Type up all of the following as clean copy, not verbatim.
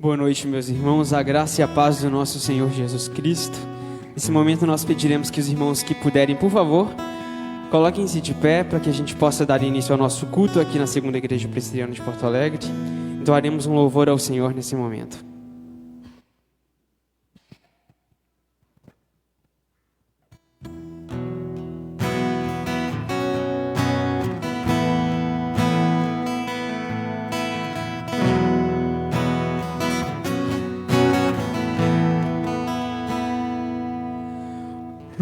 Boa noite, meus irmãos, a graça e a paz do nosso Senhor Jesus Cristo. Nesse momento nós pediremos que os irmãos que puderem, por favor, coloquem-se de pé para que a gente possa dar início ao nosso culto aqui na Segunda Igreja Presbiteriana de Porto Alegre. Entoaremos um louvor ao Senhor nesse momento.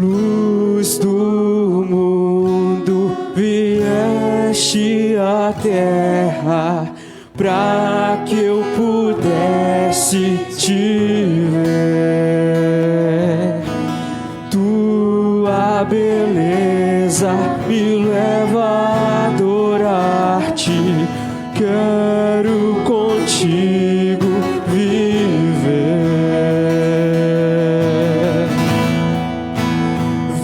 Luz do mundo, vieste à terra para que eu pudesse te ver. Tua beleza me leva a adorar-te. Quero contigo viver.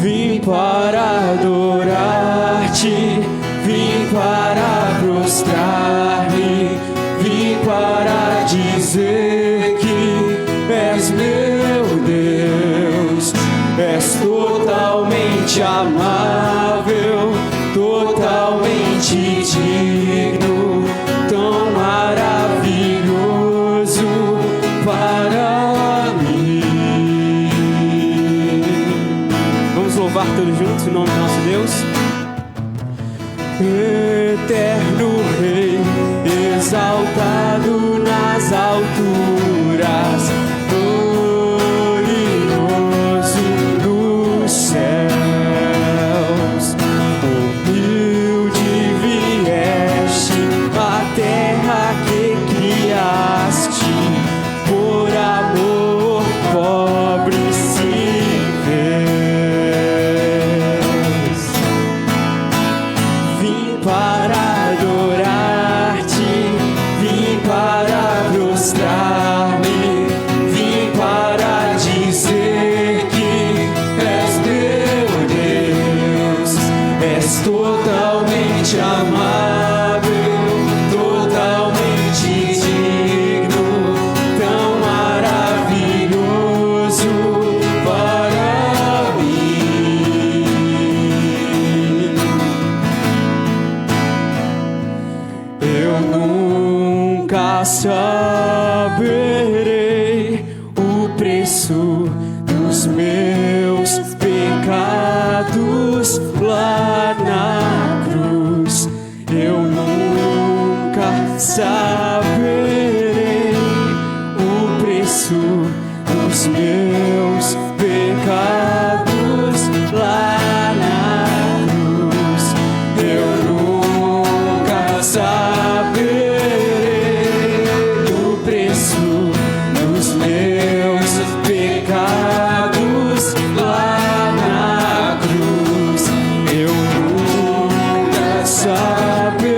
Vim para adorar-te, vim para prostrar-me, vim para dizer que és meu Deus, és totalmente amável, totalmente digno, tão maravilhoso para mim. Vamos louvar todos juntos o nome do nosso Deus. Eterno Rei, exaltado nas alturas, glorioso nos céus. Humilde vieste à terra que criaste, por amor pobre se fez. Vim para adorar-te, vim para prostrar-me, vim para dizer que és meu Deus, és totalmente amável, totalmente digno, tão maravilhoso para mim. Eu nunca saberei o preço dos meus pecados lá na cruz. Eu nunca saberei o preço dos meus pecados lá na cruz. Eu nunca saberei o preço dos meus pecados lá na cruz. Eu nunca saberei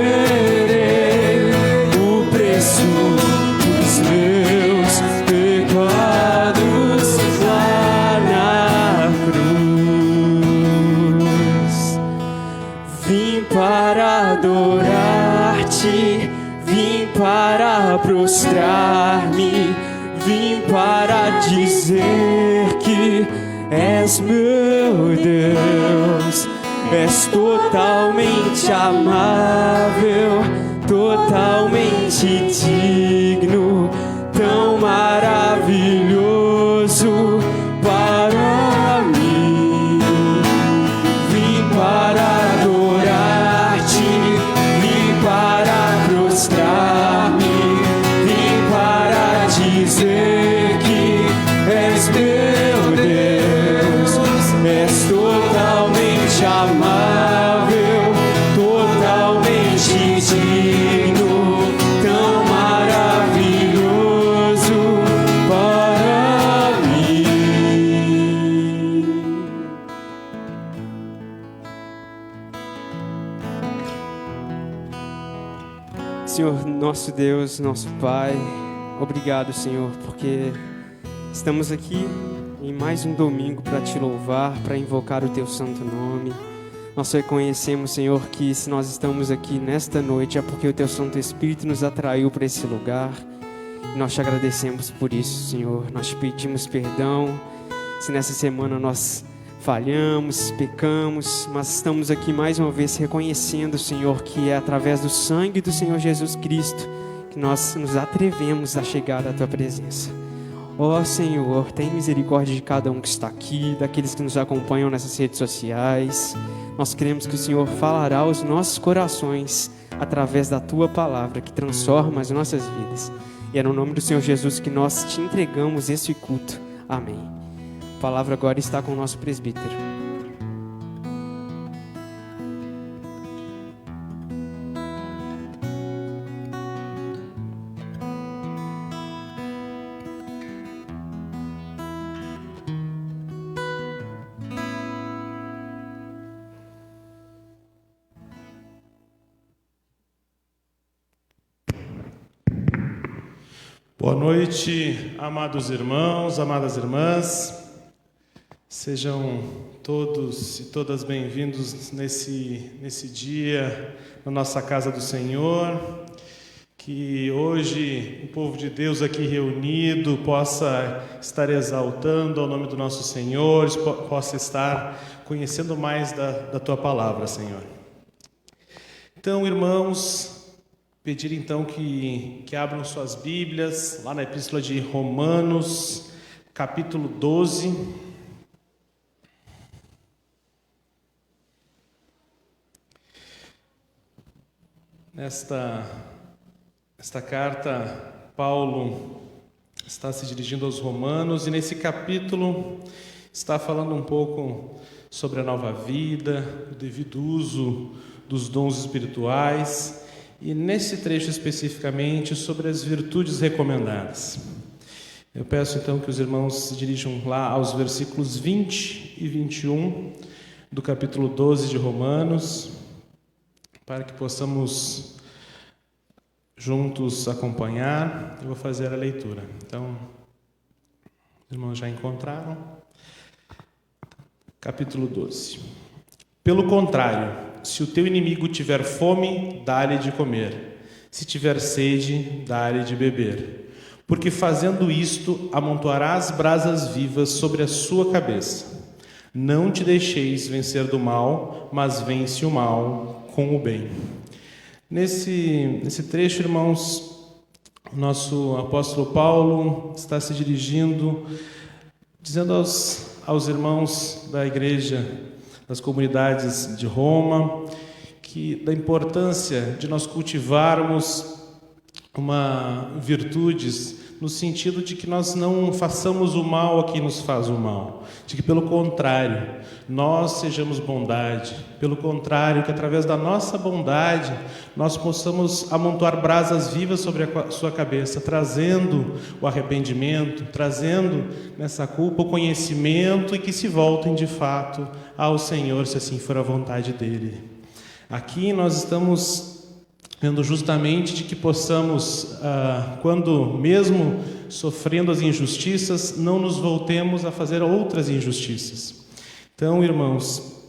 o preço dos meus pecados lá na cruz. Vim para adorar-te, vim para prostrar-me, vim para dizer que és meu Deus, és totalmente amável, totalmente digno, tão maravilhoso para mim. Vim para adorar-te, vim para prostrar-me, vim para dizer que és meu Deus, és totalmente amável, totalmente digno, tão maravilhoso para mim. Senhor, nosso Deus, nosso Pai, obrigado, Senhor, porque estamos aqui em mais um domingo para te louvar, para invocar o teu santo nome. Nós reconhecemos, Senhor, que se nós estamos aqui nesta noite é porque o teu Santo Espírito nos atraiu para esse lugar. Nós te agradecemos por isso, Senhor. Nós te pedimos perdão se nessa semana nós falhamos, pecamos, mas estamos aqui mais uma vez reconhecendo, Senhor, que é através do sangue do Senhor Jesus Cristo que nós nos atrevemos a chegar à Tua presença. Ó Senhor, tem misericórdia de cada um que está aqui, daqueles que nos acompanham nessas redes sociais. Nós cremos que o Senhor falará aos nossos corações através da Tua palavra que transforma as nossas vidas. E é no nome do Senhor Jesus que nós te entregamos esse culto. Amém. A palavra agora está com o nosso presbítero. Boa noite, amados irmãos, amadas irmãs. Sejam todos e todas bem-vindos nesse dia na nossa casa do Senhor. Que hoje o povo de Deus aqui reunido possa estar exaltando ao nome do nosso Senhor, possa estar conhecendo mais da Tua palavra, Senhor. Então, irmãos, pedir então que abram suas Bíblias lá na Epístola de Romanos, capítulo 12. Nesta carta, Paulo está se dirigindo aos Romanos e nesse capítulo está falando um pouco sobre a nova vida, o devido uso dos dons espirituais e nesse trecho especificamente sobre as virtudes recomendadas. Eu peço então que os irmãos se dirijam lá aos versículos 20 e 21 do capítulo 12 de Romanos, para que possamos juntos acompanhar. Eu vou fazer a leitura. Então, os irmãos já encontraram? Capítulo 12. Pelo contrário, se o teu inimigo tiver fome, dá-lhe de comer. Se tiver sede, dá-lhe de beber. Porque fazendo isto, amontoarás brasas vivas sobre a sua cabeça. Não te deixeis vencer do mal, mas vence o mal com o bem. Nesse trecho, irmãos, o nosso apóstolo Paulo está se dirigindo, dizendo aos irmãos da igreja, das comunidades de Roma, da importância de nós cultivarmos virtudes no sentido de que nós não façamos o mal a quem nos faz o mal, de que, pelo contrário, nós sejamos bondade, pelo contrário, que através da nossa bondade nós possamos amontoar brasas vivas sobre a sua cabeça, trazendo o arrependimento, trazendo nessa culpa o conhecimento e que se voltem de fato ao Senhor, se assim for a vontade dEle. Aqui nós estamos vendo justamente de que possamos, quando mesmo sofrendo as injustiças, não nos voltemos a fazer outras injustiças. Então, irmãos,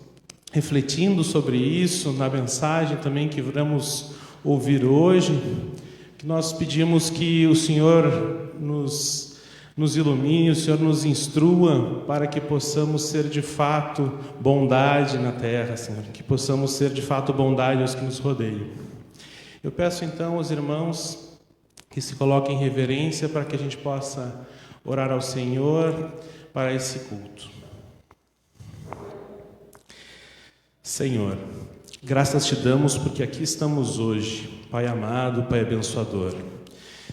refletindo sobre isso, na mensagem também que vamos ouvir hoje, que nós pedimos que o Senhor nos ilumine, o Senhor nos instrua para que possamos ser de fato bondade na terra, Senhor, que possamos ser de fato bondade aos que nos rodeiam. Eu peço então aos irmãos que se coloquem em reverência para que a gente possa orar ao Senhor para esse culto. Senhor, graças te damos porque aqui estamos hoje, Pai amado, Pai abençoador.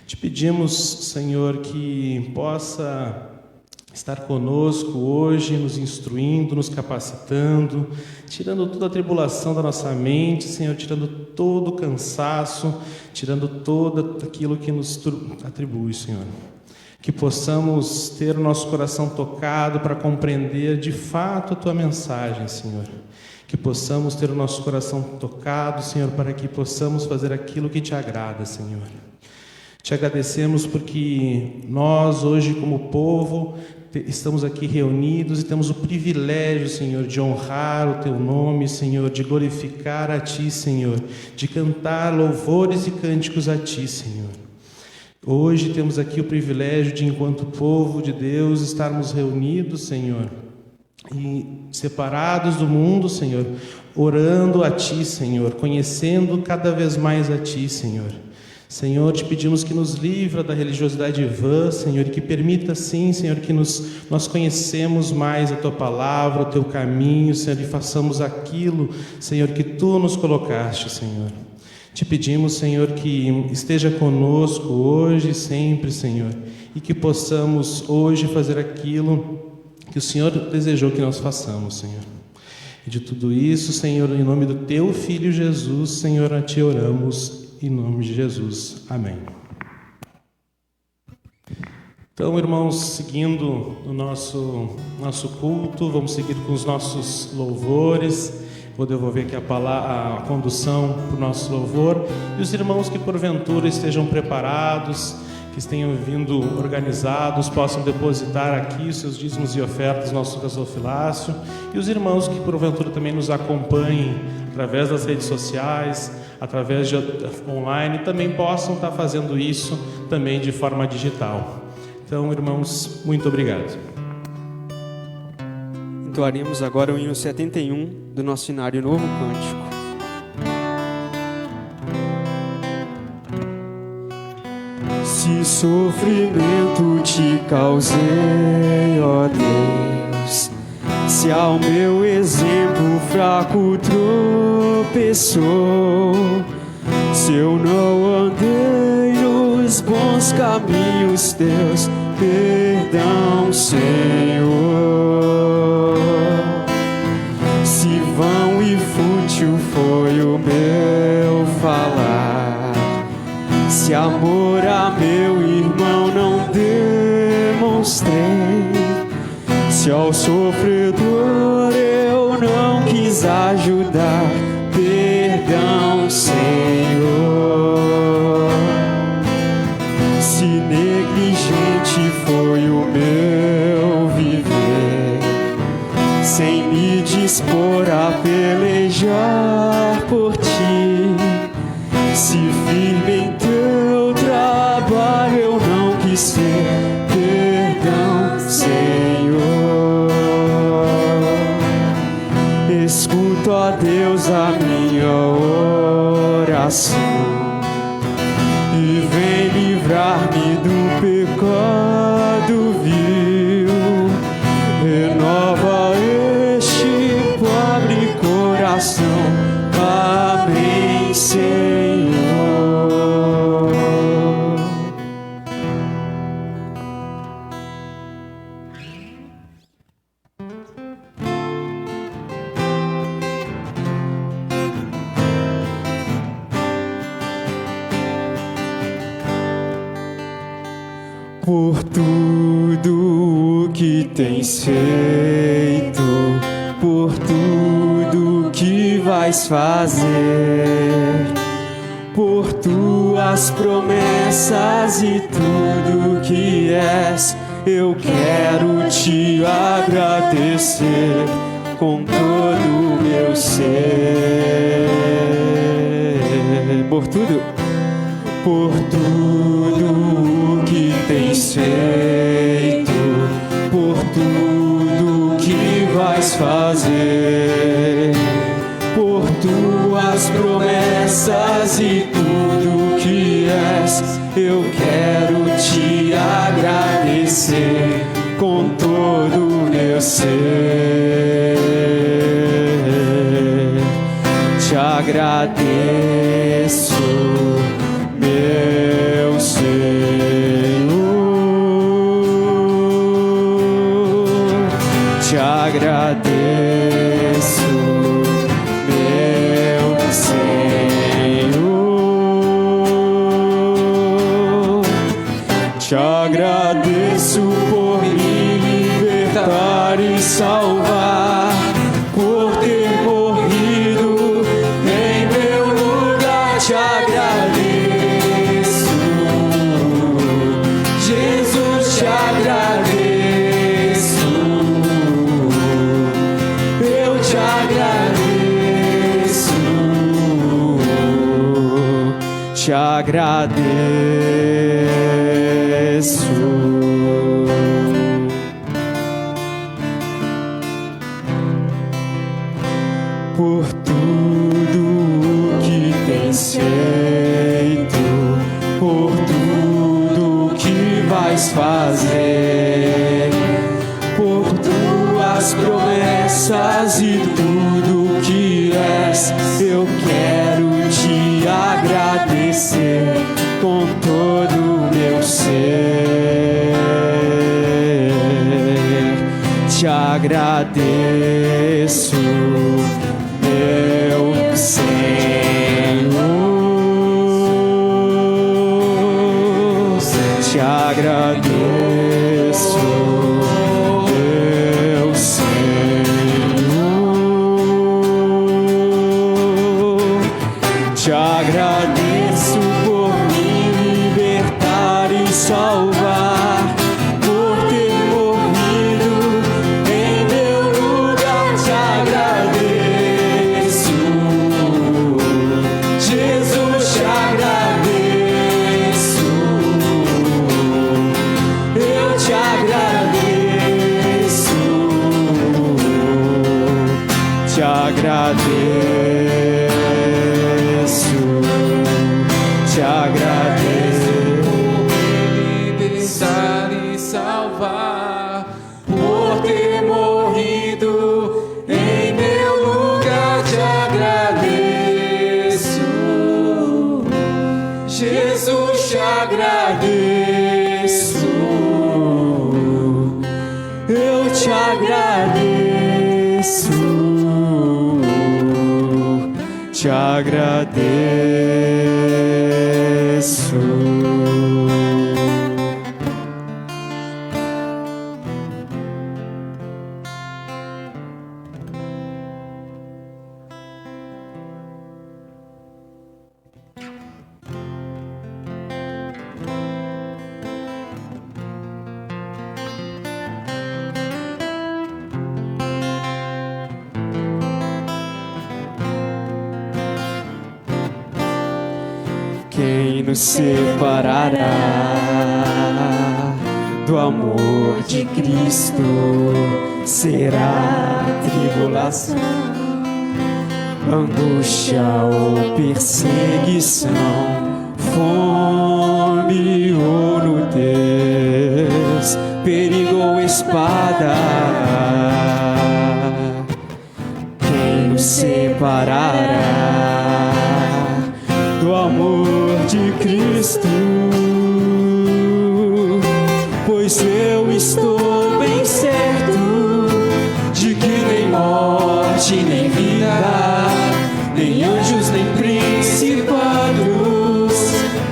Te pedimos, Senhor, que possa estar conosco hoje, nos instruindo, nos capacitando, tirando toda a tribulação da nossa mente, Senhor, tirando todo o cansaço, tirando todo aquilo que nos atribui, Senhor. Que possamos ter o nosso coração tocado para compreender de fato a Tua mensagem, Senhor. Que possamos ter o nosso coração tocado, Senhor, para que possamos fazer aquilo que Te agrada, Senhor. Te agradecemos porque nós, hoje, como povo, estamos aqui reunidos e temos o privilégio, Senhor, de honrar o Teu nome, Senhor, de glorificar a Ti, Senhor, de cantar louvores e cânticos a Ti, Senhor. Hoje temos aqui o privilégio de, enquanto povo de Deus, estarmos reunidos, Senhor, e separados do mundo, Senhor, orando a Ti, Senhor, conhecendo cada vez mais a Ti, Senhor. Senhor, te pedimos que nos livra da religiosidade vã, Senhor, e que permita, sim, Senhor, que nós conhecemos mais a Tua palavra, o Teu caminho, Senhor, e façamos aquilo, Senhor, que Tu nos colocaste, Senhor. Te pedimos, Senhor, que esteja conosco hoje e sempre, Senhor, e que possamos hoje fazer aquilo que o Senhor desejou que nós façamos, Senhor. E de tudo isso, Senhor, em nome do Teu Filho Jesus, Senhor, a Ti oramos, em nome de Jesus. Amém. Então, irmãos, seguindo o nosso culto, vamos seguir com os nossos louvores. Vou devolver aqui a condução para o nosso louvor. E os irmãos que porventura estejam preparados, que tenham vindo organizados, possam depositar aqui os seus dízimos e ofertas no nosso gasofilácio. E os irmãos que porventura também nos acompanhem através das redes sociais, através de online, também possam estar fazendo isso também de forma digital. Então, irmãos, muito obrigado. Entoaremos agora o hino 71 do nosso Inário Novo Cântico. Se sofrimento te causei, ó Deus, se ao meu exemplo fraco tropeçou, se eu não andei nos bons caminhos teus, perdão, Senhor. Se vão e fútil foi o meu falar, se amor a meu irmão não demonstrei, se ao sofredor eu não quis ajudar, perdão, Senhor. Se negligente foi o meu viver, sem me dispor a pelejar por ti, se firme em teu trabalho eu não quis ser, perdão, Senhor. Escuta, ó Deus, a minha oração e vem livrar-me do pecado vil. Renova este pobre coração. Amém, Senhor. Por tudo o que tens feito, por tudo que vais fazer, por tuas promessas e tudo que és, eu quero te agradecer com todo o meu ser. Por tudo que tens feito, por tudo que vais fazer, por tuas promessas e tudo que és, eu quero te agradecer com todo o meu ser. Te agradeço, meu Senhor, te agradeço, meu Senhor, te agradeço por me libertar e salvar, por ter morrido em meu lugar, te agradeço, Jesus, te agradeço, eu te agradeço, te agradeço. por tudo que tens feito, por tudo que vais fazer, por tuas promessas e tudo que és. Eu quero te agradecer com todo o meu ser. Te agradeço, meu Senhor. Te agradeço, meu Senhor. Te agradeço por me libertar e salvar, por ter morrido em meu lugar. Te agradeço, Jesus, te agradeço. Eu te agradeço, te agradeço, te agradeço. Libertar e salvar, por ter morrido em meu lugar. Te agradeço, Jesus, te agradeço. Eu te agradeço, te agradeço. Quem nos separará do amor de Cristo? Será tribulação, angústia ou perseguição, fome ou nudez, perigo ou espada? Quem nos separará do amor de Cristo? Pois eu estou bem certo de que nem morte, nem vida, nem anjos, nem principados,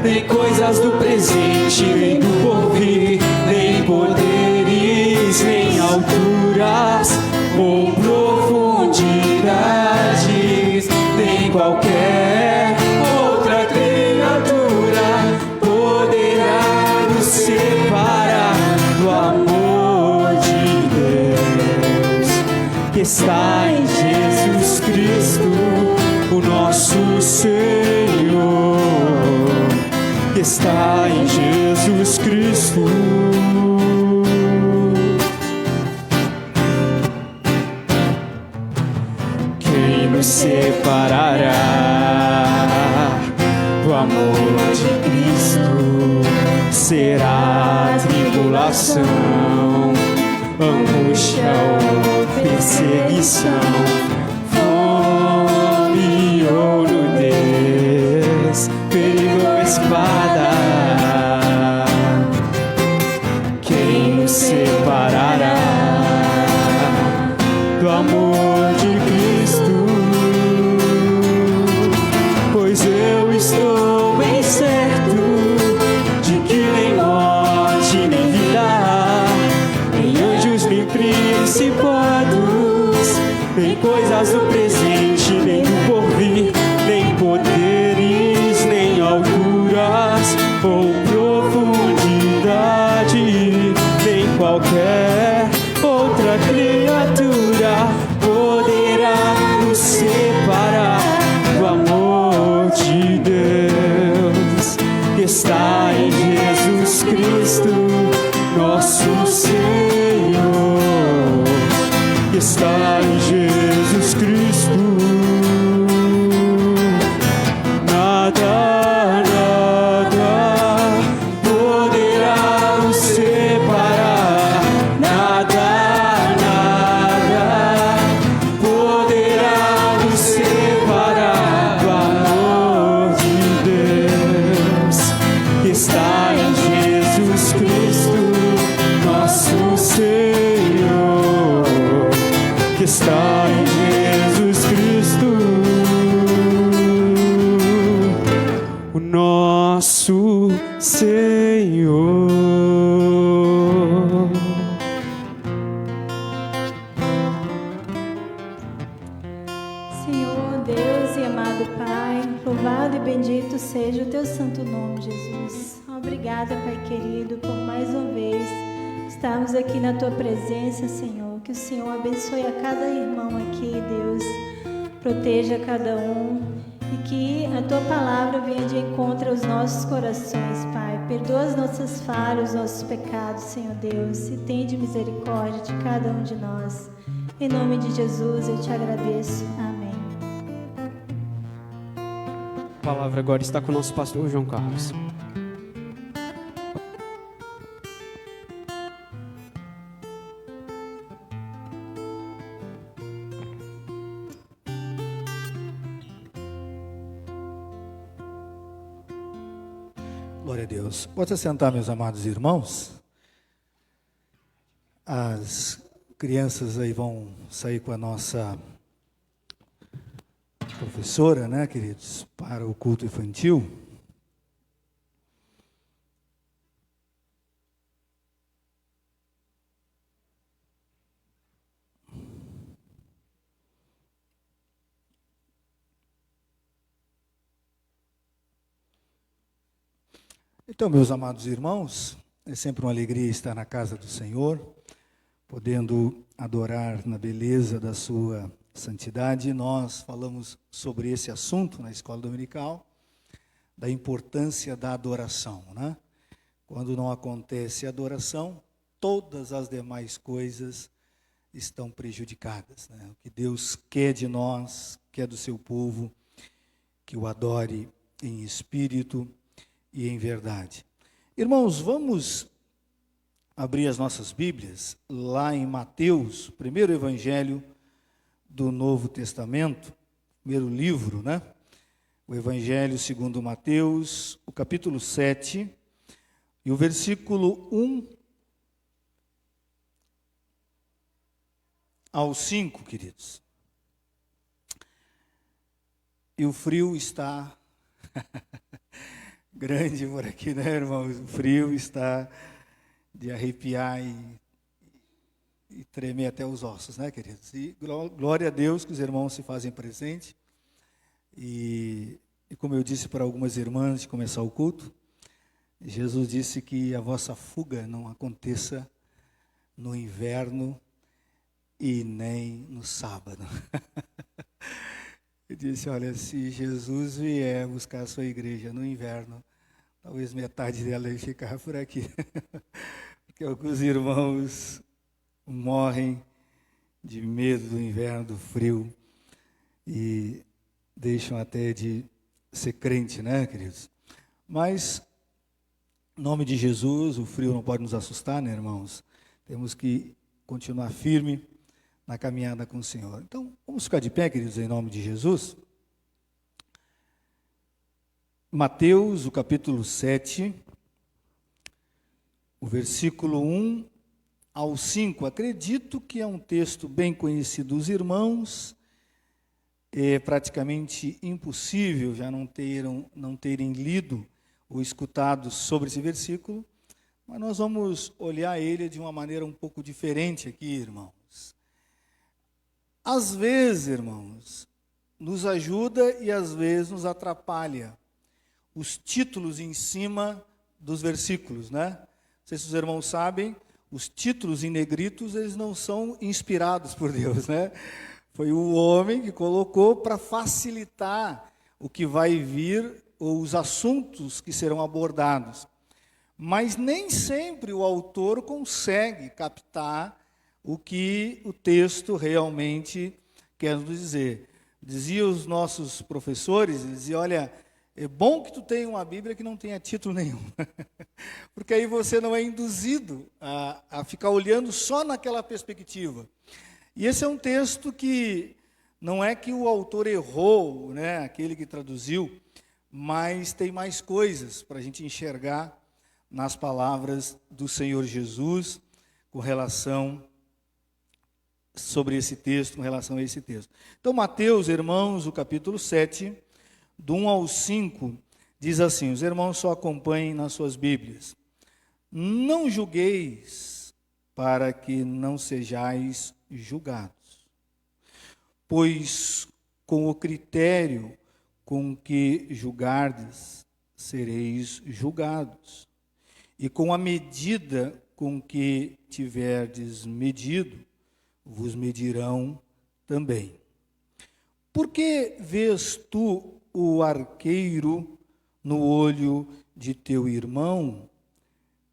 nem coisas do presente, nem do porvir, nem poderes, nem alturas ou profundidades, nem qualquer outra criatura poderá nos separar do amor de Deus que está em Jesus Cristo, o nosso Senhor, que está em Jesus Cristo. Quem nos separará do amor de Cristo? Será tribulação, angústia ou perseguição, fome ou nudez, perigo ou espada? Quem nos separará do amor de Cristo? Pois eu estou bem certo de que nem morte, nem vida, nem anjos, nem principados, nem coisas obrigado, Pai. Louvado e bendito seja o teu santo nome, Jesus. Obrigada, Pai querido, por mais uma vez estarmos aqui na tua presença, Senhor. Que o Senhor abençoe a cada irmão aqui, Deus. Proteja cada um e que a tua palavra venha de encontro aos nossos corações, Pai. Perdoa as nossas falhas, os nossos pecados, Senhor Deus, e tende misericórdia de cada um de nós. Em nome de Jesus eu te agradeço. Amém. A palavra agora está com o nosso pastor João Carlos. Glória a Deus. Pode se sentar, meus amados irmãos. As crianças aí vão sair com a nossa professora, né, queridos, para o culto infantil. Então, meus amados irmãos, é sempre uma alegria estar na casa do Senhor, podendo adorar na beleza da sua santidade. Nós falamos sobre esse assunto na escola dominical, da importância da adoração, né? Quando não acontece a adoração, todas as demais coisas estão prejudicadas, né? O que Deus quer de nós, quer do seu povo, que o adore em espírito e em verdade. Irmãos, vamos abrir as nossas Bíblias lá em Mateus, primeiro evangelho do Novo Testamento, primeiro livro, né? O Evangelho segundo Mateus, o capítulo 7, e o versículo 1 ao 5, queridos. E o frio está grande por aqui, né, irmãos? O frio está de arrepiar e tremer até os ossos, né, queridos? E glória a Deus que os irmãos se fazem presente. E como eu disse para algumas irmãs de começar o culto, Jesus disse que a vossa fuga não aconteça no inverno e nem no sábado. Ele disse, olha, se Jesus vier buscar a sua igreja no inverno, talvez metade dela ia ficar por aqui. Porque alguns irmãos morrem de medo do inverno, do frio, e deixam até de ser crente, né, queridos? Mas, em nome de Jesus, o frio não pode nos assustar, né, irmãos? Temos que continuar firme na caminhada com o Senhor. Então, vamos ficar de pé, queridos, em nome de Jesus. Mateus, o capítulo 7, o versículo 1 ao 5. Acredito que é um texto bem conhecido dos irmãos. É praticamente impossível já não terem lido ou escutado sobre esse versículo, mas nós vamos olhar ele de uma maneira um pouco diferente aqui, irmãos. Às vezes, irmãos, nos ajuda e às vezes nos atrapalha os títulos em cima dos versículos, né? Não sei se os irmãos sabem, os títulos em negritos, eles não são inspirados por Deus, né? Foi o homem que colocou para facilitar o que vai vir, ou os assuntos que serão abordados. Mas nem sempre o autor consegue captar o que o texto realmente quer nos dizer. Diziam os nossos professores, diziam, olha, é bom que tu tenha uma Bíblia que não tenha título nenhum. Porque aí você não é induzido a ficar olhando só naquela perspectiva. E esse é um texto que não é que o autor errou, né, aquele que traduziu, mas tem mais coisas para a gente enxergar nas palavras do Senhor Jesus com relação sobre esse texto, com relação a esse texto. Então, Mateus, irmãos, o capítulo 7, do 1 ao 5, diz assim, os irmãos só acompanhem nas suas Bíblias. Não julgueis para que não sejais julgados, pois com o critério com que julgardes, sereis julgados, e com a medida com que tiverdes medido, vos medirão também. Por que vês tu o arqueiro no olho de teu irmão,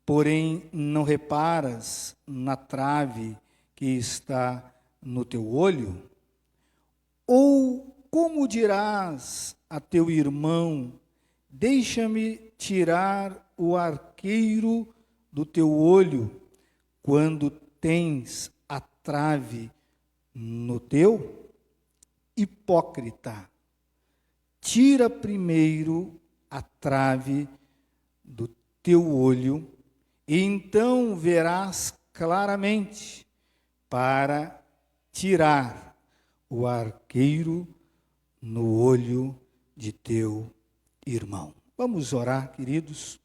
porém não reparas na trave que está no teu olho? Ou como dirás a teu irmão, deixa-me tirar o arqueiro do teu olho, quando tens a trave no teu? Hipócrita, tira primeiro a trave do teu olho, e então verás claramente para tirar o arqueiro no olho de teu irmão. Vamos orar, queridos,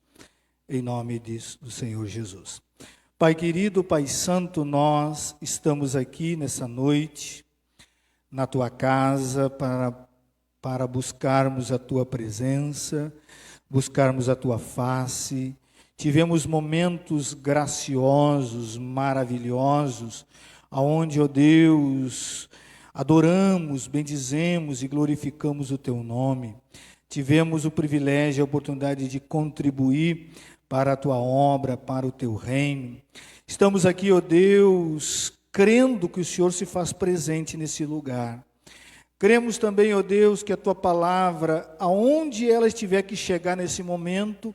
em nome do Senhor Jesus. Pai querido, Pai santo, nós estamos aqui nessa noite, na tua casa, para buscarmos a tua presença, buscarmos a tua face. Tivemos momentos graciosos, maravilhosos, aonde, ó Deus, adoramos, bendizemos e glorificamos o teu nome. Tivemos o privilégio e a oportunidade de contribuir para a tua obra, para o teu reino. Estamos aqui, ó Deus, crendo que o Senhor se faz presente nesse lugar. Cremos também, ó Deus, que a tua palavra, aonde ela estiver que chegar nesse momento,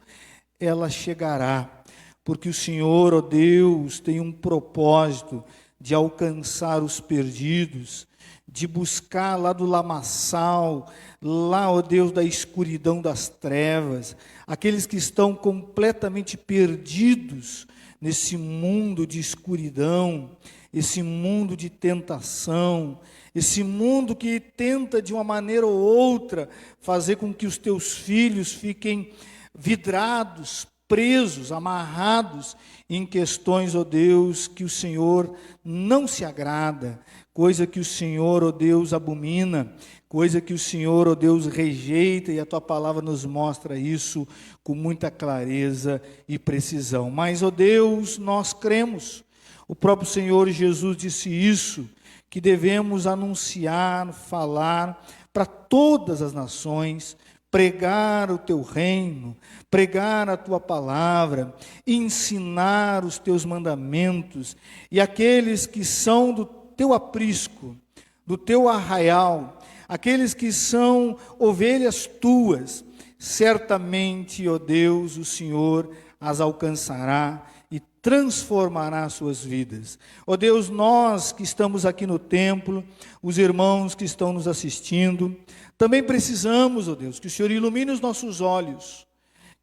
ela chegará, porque o Senhor, ó Deus, tem um propósito de alcançar os perdidos, de buscar lá do lamaçal, lá, ó Deus, da escuridão das trevas, aqueles que estão completamente perdidos nesse mundo de escuridão, esse mundo de tentação, esse mundo que tenta de uma maneira ou outra fazer com que os teus filhos fiquem vidrados, presos, amarrados em questões, ó Deus, que o Senhor não se agrada, coisa que o Senhor, ó Deus, abomina, coisa que o Senhor, ó Deus, rejeita, e a tua palavra nos mostra isso com muita clareza e precisão. Mas, ó Deus, nós cremos, o próprio Senhor Jesus disse isso, que devemos anunciar, falar para todas as nações, pregar o teu reino, pregar a tua palavra, ensinar os teus mandamentos, e aqueles que são do teu aprisco, do teu arraial, aqueles que são ovelhas tuas, certamente, ó Deus, o Senhor as alcançará e transformará suas vidas. Ó Deus, nós que estamos aqui no templo, os irmãos que estão nos assistindo, também precisamos, ó Deus, que o Senhor ilumine os nossos olhos,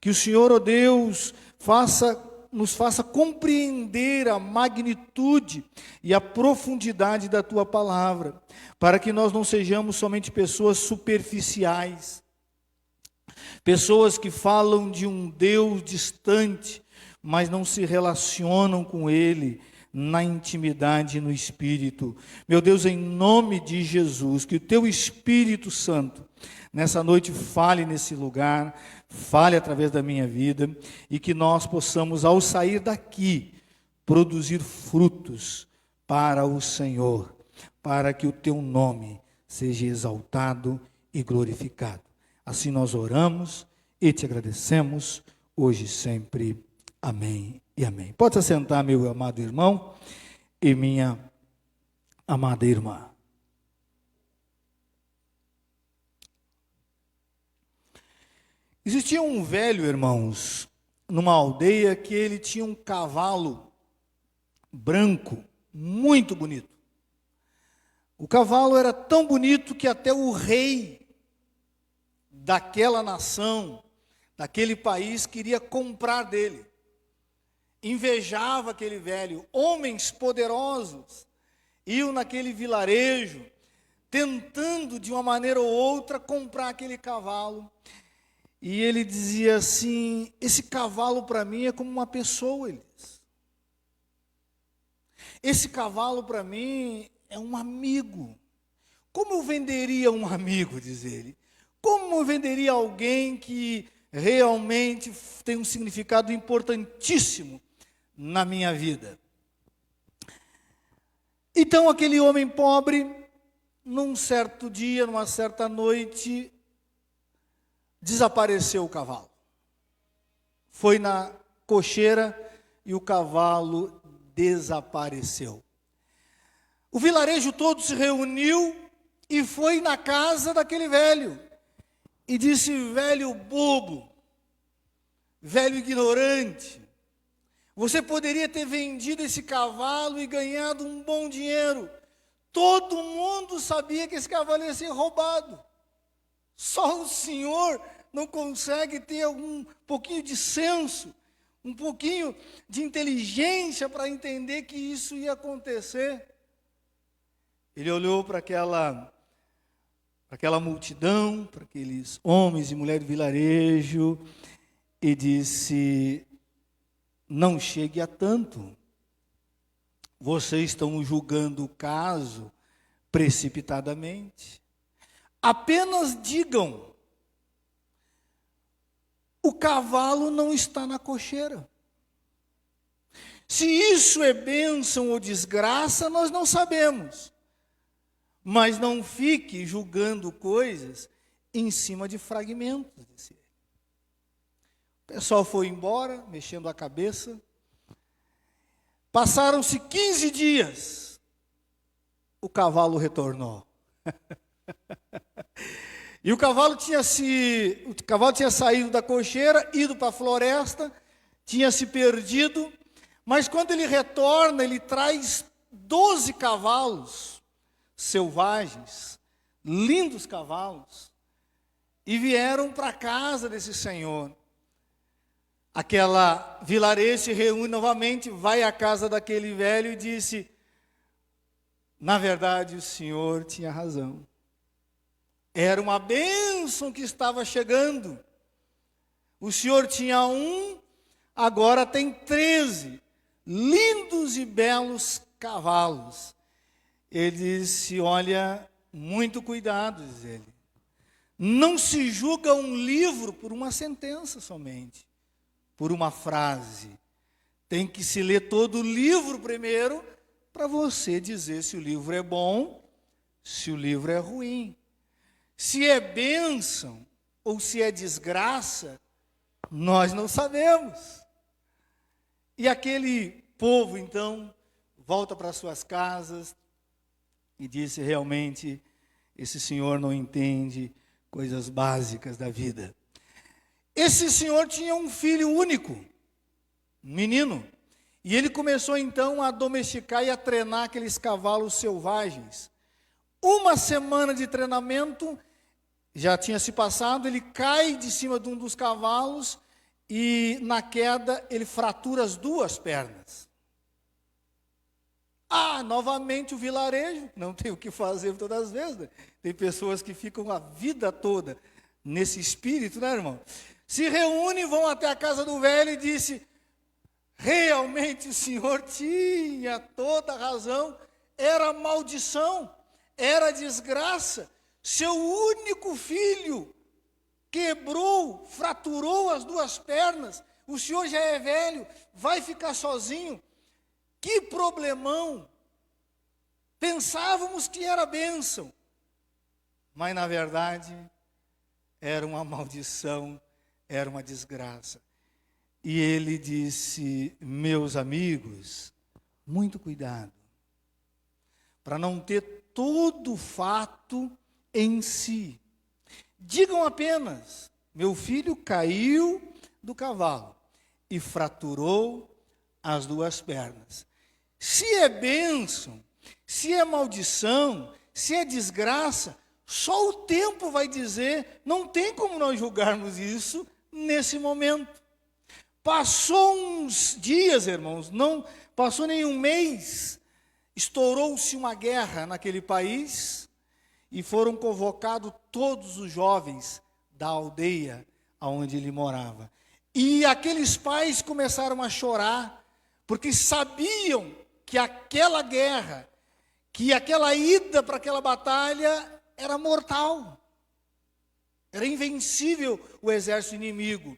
que o Senhor, ó Deus, nos faça compreender a magnitude e a profundidade da tua palavra, para que nós não sejamos somente pessoas superficiais, pessoas que falam de um Deus distante, mas não se relacionam com Ele na intimidade e no Espírito. Meu Deus, em nome de Jesus, que o Teu Espírito Santo, nessa noite, fale nesse lugar, fale através da minha vida, e que nós possamos, ao sair daqui, produzir frutos para o Senhor, para que o Teu nome seja exaltado e glorificado. Assim nós oramos e te agradecemos, hoje e sempre. Amém e amém. Pode se assentar, meu amado irmão e minha amada irmã. Existia um velho, irmãos, numa aldeia, que ele tinha um cavalo branco, muito bonito. O cavalo era tão bonito que até o rei daquela nação, daquele país, queria comprar dele. Invejava aquele velho. Homens poderosos iam naquele vilarejo, tentando de uma maneira ou outra comprar aquele cavalo. E ele dizia assim: esse cavalo para mim é como uma pessoa, ele diz. Esse cavalo para mim é um amigo. Como eu venderia um amigo, diz ele? Como eu venderia alguém que realmente tem um significado importantíssimo na minha vida? Então aquele homem pobre, num certo dia, numa certa noite, desapareceu o cavalo. Foi na cocheira e o cavalo desapareceu. O vilarejo todo se reuniu e foi na casa daquele velho. E disse: velho bobo, velho ignorante, você poderia ter vendido esse cavalo e ganhado um bom dinheiro. Todo mundo sabia que esse cavalo ia ser roubado. Só o senhor não consegue ter um pouquinho de senso, um pouquinho de inteligência para entender que isso ia acontecer. Ele olhou para aquela multidão, para aqueles homens e mulheres do vilarejo, e disse: não chegue a tanto. Vocês estão julgando o caso precipitadamente. Apenas digam: o cavalo não está na cocheira. Se isso é bênção ou desgraça, nós não sabemos. Mas não fique julgando coisas em cima de fragmentos, disse ele. O pessoal foi embora, mexendo a cabeça. Passaram-se 15 dias. O cavalo retornou. E o cavalo tinha saído da cocheira, ido para a floresta, tinha se perdido, mas quando ele retorna, ele traz 12 cavalos selvagens, lindos cavalos, e vieram para a casa desse senhor. Aquela vilarejo se reúne novamente, vai à casa daquele velho e disse: na verdade o senhor tinha razão. Era uma bênção que estava chegando. O senhor tinha um, agora tem 13 lindos e belos cavalos. Ele disse: olha, muito cuidado, diz ele. Não se julga um livro por uma sentença somente, por uma frase. Tem que se ler todo o livro primeiro, para você dizer se o livro é bom, se o livro é ruim. Se é bênção ou se é desgraça, nós não sabemos. E aquele povo, então, volta para suas casas e disse: realmente, esse senhor não entende coisas básicas da vida. Esse senhor tinha um filho único, um menino, e ele começou então a domesticar e a treinar aqueles cavalos selvagens. Uma semana de treinamento já tinha se passado, ele cai de cima de um dos cavalos e na queda ele fratura as 2 pernas. Novamente o vilarejo, não tem o que fazer todas as vezes, né? Tem pessoas que ficam a vida toda nesse espírito, né, irmão? Se reúnem, vão até a casa do velho e disse: realmente o senhor tinha toda a razão, era maldição, era desgraça. Seu único filho quebrou, fraturou as 2 pernas, o senhor já é velho, vai ficar sozinho. Que problemão! Pensávamos que era bênção, mas na verdade era uma maldição, era uma desgraça. E ele disse: meus amigos, muito cuidado, para não ter todo o fato em si. Digam apenas: meu filho caiu do cavalo e fraturou as 2 pernas. Se é bênção, se é maldição, se é desgraça, só o tempo vai dizer. Não tem como nós julgarmos isso nesse momento. Passou uns dias, irmãos, não passou nenhum mês, estourou-se uma guerra naquele país e foram convocados todos os jovens da aldeia onde ele morava. E aqueles pais começaram a chorar, porque sabiam que aquela guerra, que aquela ida para aquela batalha era mortal. Era invencível o exército inimigo.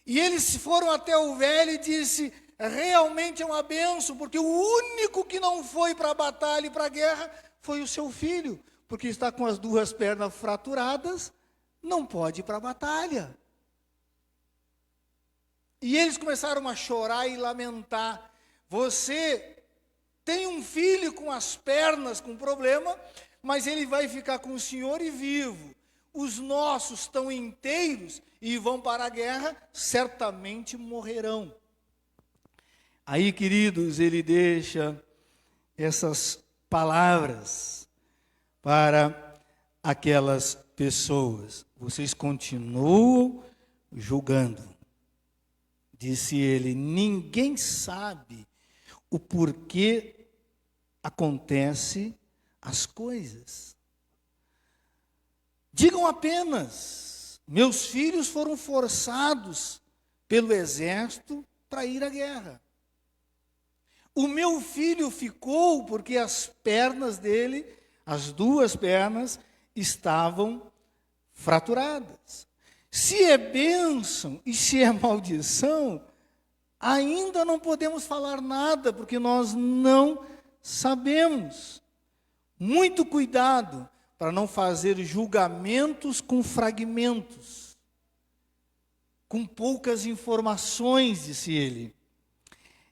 E eles foram até o velho e disse: realmente é uma bênção, porque o único que não foi para a batalha e para a guerra foi o seu filho, porque está com as 2 pernas fraturadas, não pode ir para a batalha. E eles começaram a chorar e lamentar. Você tem um filho com as pernas com problema, mas ele vai ficar com o Senhor e vivo. Os nossos estão inteiros e vão para a guerra, certamente morrerão. Aí, queridos, ele deixa essas palavras para aquelas pessoas. Vocês continuam julgando. Disse ele: ninguém sabe o porquê acontece as coisas. Digam apenas: meus filhos foram forçados pelo exército para ir à guerra. O meu filho ficou porque as pernas dele, as 2 pernas, estavam fraturadas. Se é bênção e se é maldição, ainda não podemos falar nada, porque nós não sabemos. Muito cuidado para não fazer julgamentos com fragmentos, com poucas informações, disse ele.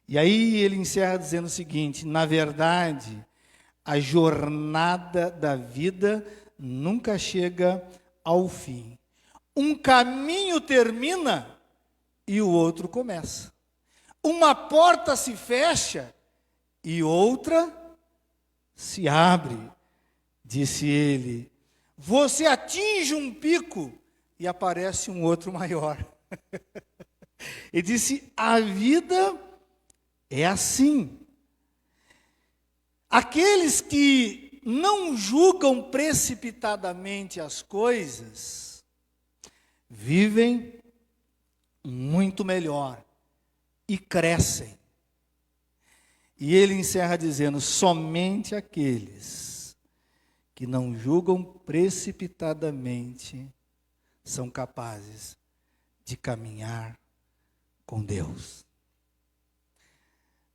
E aí ele encerra dizendo o seguinte: na verdade, a jornada da vida nunca chega ao fim. Um caminho termina e o outro começa. Uma porta se fecha e outra se abre, disse ele. Você atinge um pico e aparece um outro maior. Ele disse: a vida é assim. Aqueles que não julgam precipitadamente as coisas vivem muito melhor e crescem. E ele encerra dizendo: somente aqueles que não julgam precipitadamente são capazes de caminhar com Deus.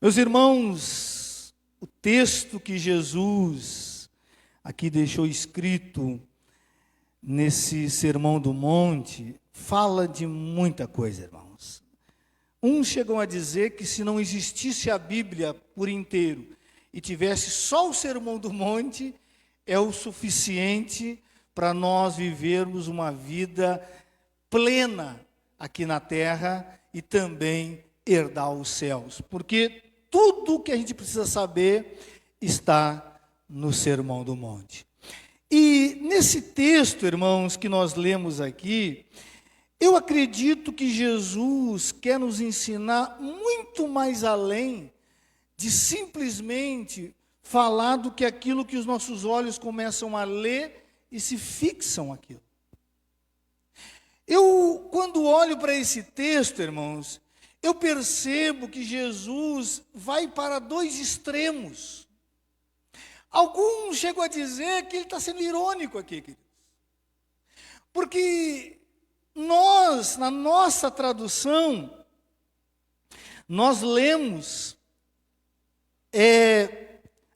Meus irmãos, o texto que Jesus aqui deixou escrito nesse Sermão do Monte fala de muita coisa, irmãos. Uns chegam a dizer que se não existisse a Bíblia por inteiro e tivesse só o Sermão do Monte, é o suficiente para nós vivermos uma vida plena aqui na terra e também herdar os céus. Porque tudo o que a gente precisa saber está no Sermão do Monte. E nesse texto, irmãos, que nós lemos aqui, eu acredito que Jesus quer nos ensinar muito mais além de simplesmente falar do que aquilo que os nossos olhos começam a ler e se fixam aquilo. Eu, quando olho para esse texto, irmãos, eu percebo que Jesus vai para 2 extremos. Alguns chegam a dizer que ele está sendo irônico aqui, queridos. Porque nós, na nossa tradução, nós lemos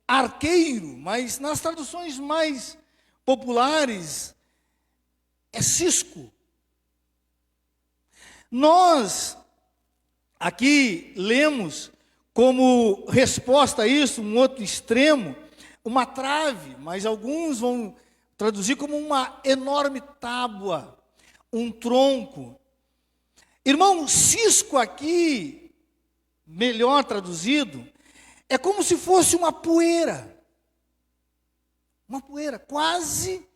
arqueiro, mas nas traduções mais populares é cisco. Nós aqui lemos como resposta a isso, um outro extremo, uma trave, mas alguns vão traduzir como uma enorme tábua, um tronco. Irmão, cisco aqui, melhor traduzido, é como se fosse uma poeira quase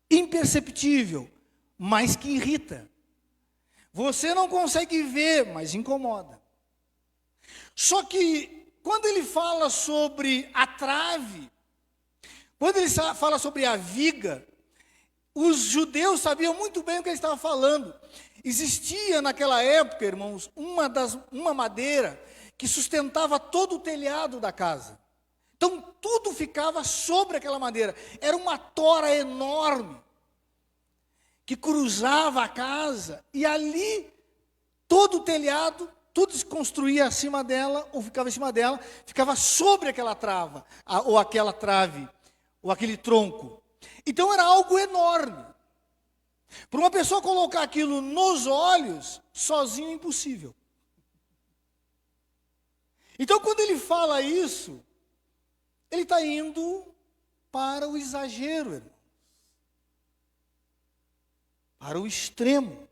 imperceptível, mas que irrita. Você não consegue ver, mas incomoda. Só que quando ele fala sobre a trave, quando ele fala sobre a viga, os judeus sabiam muito bem o que ele estava falando. Existia naquela época, irmãos, uma madeira que sustentava todo o telhado da casa. Então tudo ficava sobre aquela madeira. Era uma tora enorme que cruzava a casa, e ali todo o telhado, tudo se construía acima dela, ou ficava em cima dela, ficava sobre aquela trava, ou aquela trave, ou aquele tronco. Então era algo enorme. Para uma pessoa colocar aquilo nos olhos, sozinho é impossível. Então quando ele fala isso, ele está indo para o exagero, irmão. Para o extremo.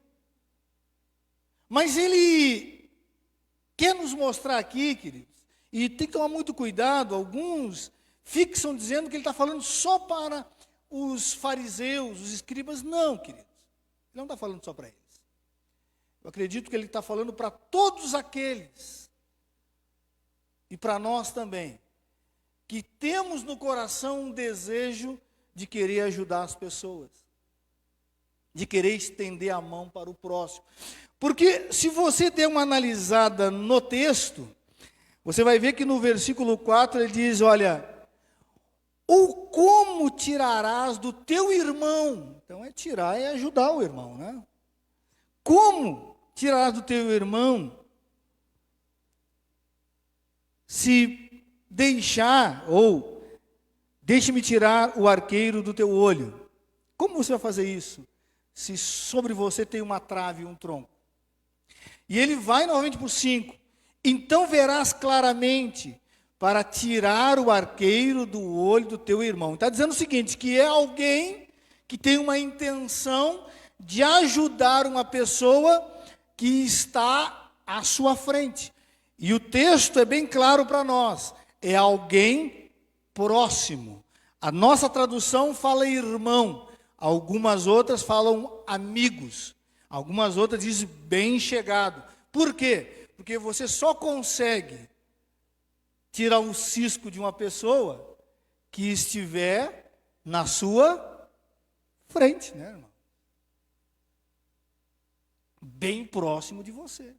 Mas ele quer nos mostrar aqui, queridos, e tem que tomar muito cuidado, alguns fixam dizendo que ele está falando só para os fariseus, os escribas. Não, queridos, ele não está falando só para eles. Eu acredito que ele está falando para todos aqueles, e para nós também, que temos no coração um desejo de querer ajudar as pessoas, de querer estender a mão para o próximo. Porque se você der uma analisada no texto, você vai ver que no versículo 4 ele diz, olha, ou como tirarás do teu irmão? Então tirar é ajudar o irmão, né? Como tirarás do teu irmão se deixar, ou deixe-me tirar o arqueiro do teu olho? Como você vai fazer isso se sobre você tem uma trave e um tronco? E ele vai novamente para o 5. Então verás claramente para tirar o arqueiro do olho do teu irmão. Está dizendo o seguinte, que é alguém que tem uma intenção de ajudar uma pessoa que está à sua frente. E o texto é bem claro para nós, é alguém próximo. A nossa tradução fala irmão, algumas outras falam amigos, algumas outras dizem bem chegado. Por quê? Porque você só consegue tirar um cisco de uma pessoa que estiver na sua frente, né, irmão? Bem próximo de você.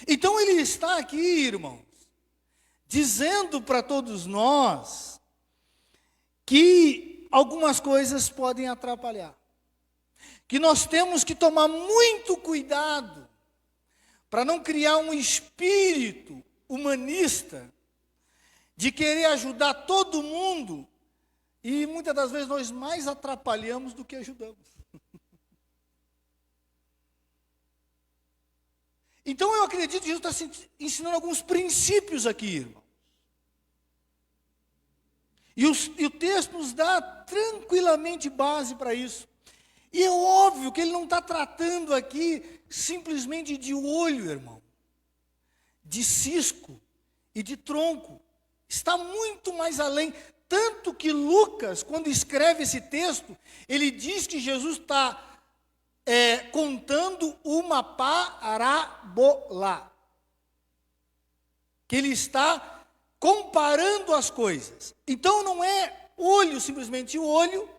Então ele está aqui, irmãos, dizendo para todos nós que algumas coisas podem atrapalhar. Que nós temos que tomar muito cuidado para não criar um espírito humanista de querer ajudar todo mundo, e muitas das vezes nós mais atrapalhamos do que ajudamos. Então eu acredito que Jesus está ensinando alguns princípios aqui, irmão. E o texto nos dá tranquilamente base para isso. E é óbvio que ele não está tratando aqui simplesmente de olho, irmão, de cisco e de tronco. Está muito mais além. Tanto que Lucas, quando escreve esse texto, ele diz que Jesus está contando uma parábola. Que ele está comparando as coisas. Então não é olho, simplesmente olho,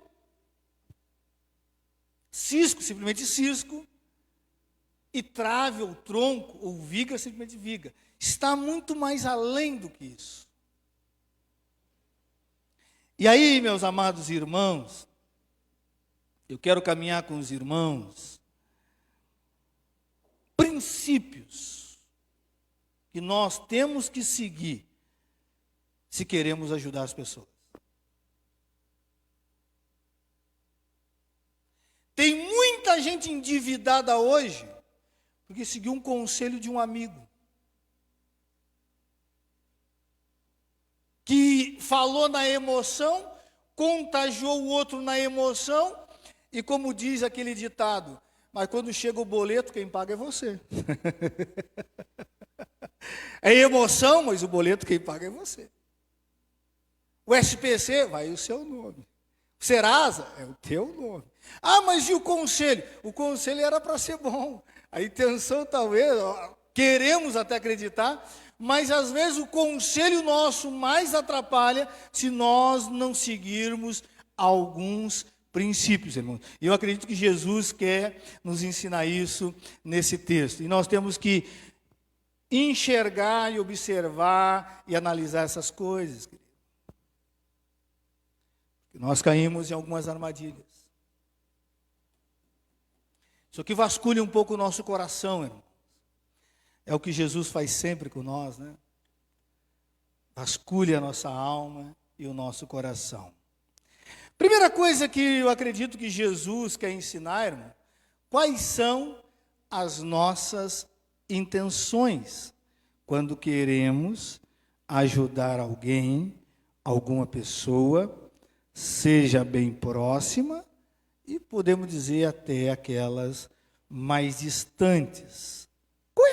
cisco, simplesmente cisco, e trave, ou tronco, ou viga, simplesmente viga. Está muito mais além do que isso. E aí, meus amados irmãos, eu quero caminhar com os irmãos, princípios que nós temos que seguir se queremos ajudar as pessoas. Tem muita gente endividada hoje porque seguiu um conselho de um amigo que falou na emoção, contagiou o outro na emoção, e como diz aquele ditado, mas quando chega o boleto, quem paga é você. É emoção, mas o boleto quem paga é você. O SPC, vai o seu nome. O Serasa, é o teu nome. Ah, mas e o conselho? O conselho era para ser bom. A intenção talvez, queremos até acreditar, mas às vezes o conselho nosso mais atrapalha se nós não seguirmos alguns princípios, irmãos. E eu acredito que Jesus quer nos ensinar isso nesse texto. E nós temos que enxergar e observar e analisar essas coisas, querido. Nós caímos em algumas armadilhas. Isso aqui vasculha um pouco o nosso coração, irmão. É o que Jesus faz sempre com nós, né? Vasculha a nossa alma e o nosso coração. Primeira coisa que eu acredito que Jesus quer ensinar, irmão, quais são as nossas intenções quando queremos ajudar alguém, alguma pessoa, seja bem próxima e podemos dizer até aquelas mais distantes. Qual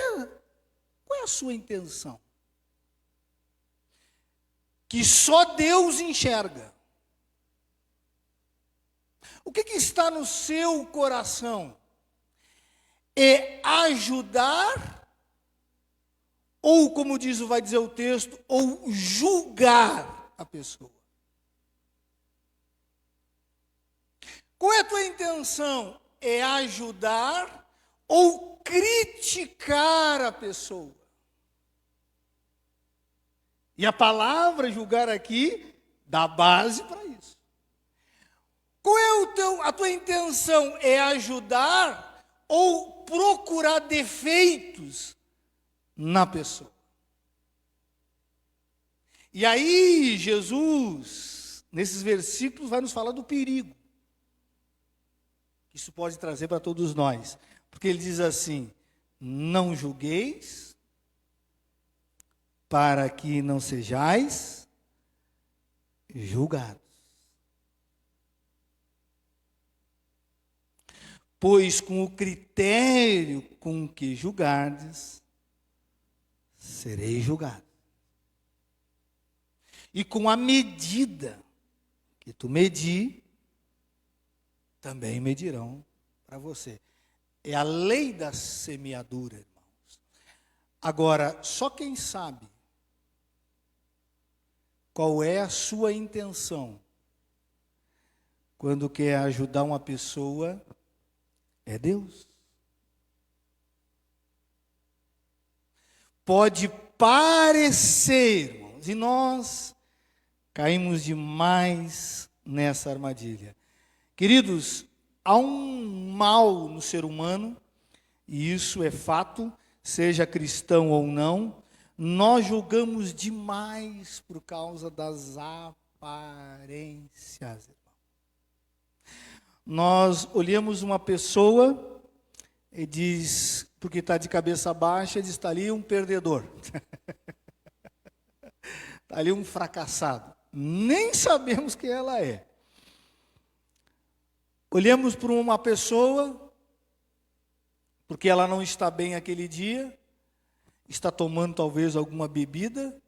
é a sua intenção? Que só Deus enxerga. O que está no seu coração? É ajudar, ou como vai dizer o texto, ou julgar a pessoa. Qual é a tua intenção? É ajudar ou criticar a pessoa? E a palavra julgar aqui dá base para isso. Qual é a tua intenção? É ajudar ou procurar defeitos na pessoa? E aí Jesus, nesses versículos, vai nos falar do perigo que isso pode trazer para todos nós. Porque ele diz assim: não julgueis, para que não sejais julgados. Pois com o critério com que julgardes, sereis julgados. E com a medida que tu medir, também medirão para você. É a lei da semeadura, irmãos. Agora, só quem sabe qual é a sua intenção quando quer ajudar uma pessoa é Deus. Pode parecer, irmãos, e nós caímos demais nessa armadilha. Queridos, há um mal no ser humano, e isso é fato, seja cristão ou não. Nós julgamos demais por causa das aparências, irmão. Nós olhamos uma pessoa e diz, porque está de cabeça baixa, diz, está ali um perdedor. Está ali um fracassado. Nem sabemos quem ela é. Olhamos para uma pessoa, porque ela não está bem aquele dia, está tomando talvez alguma bebida,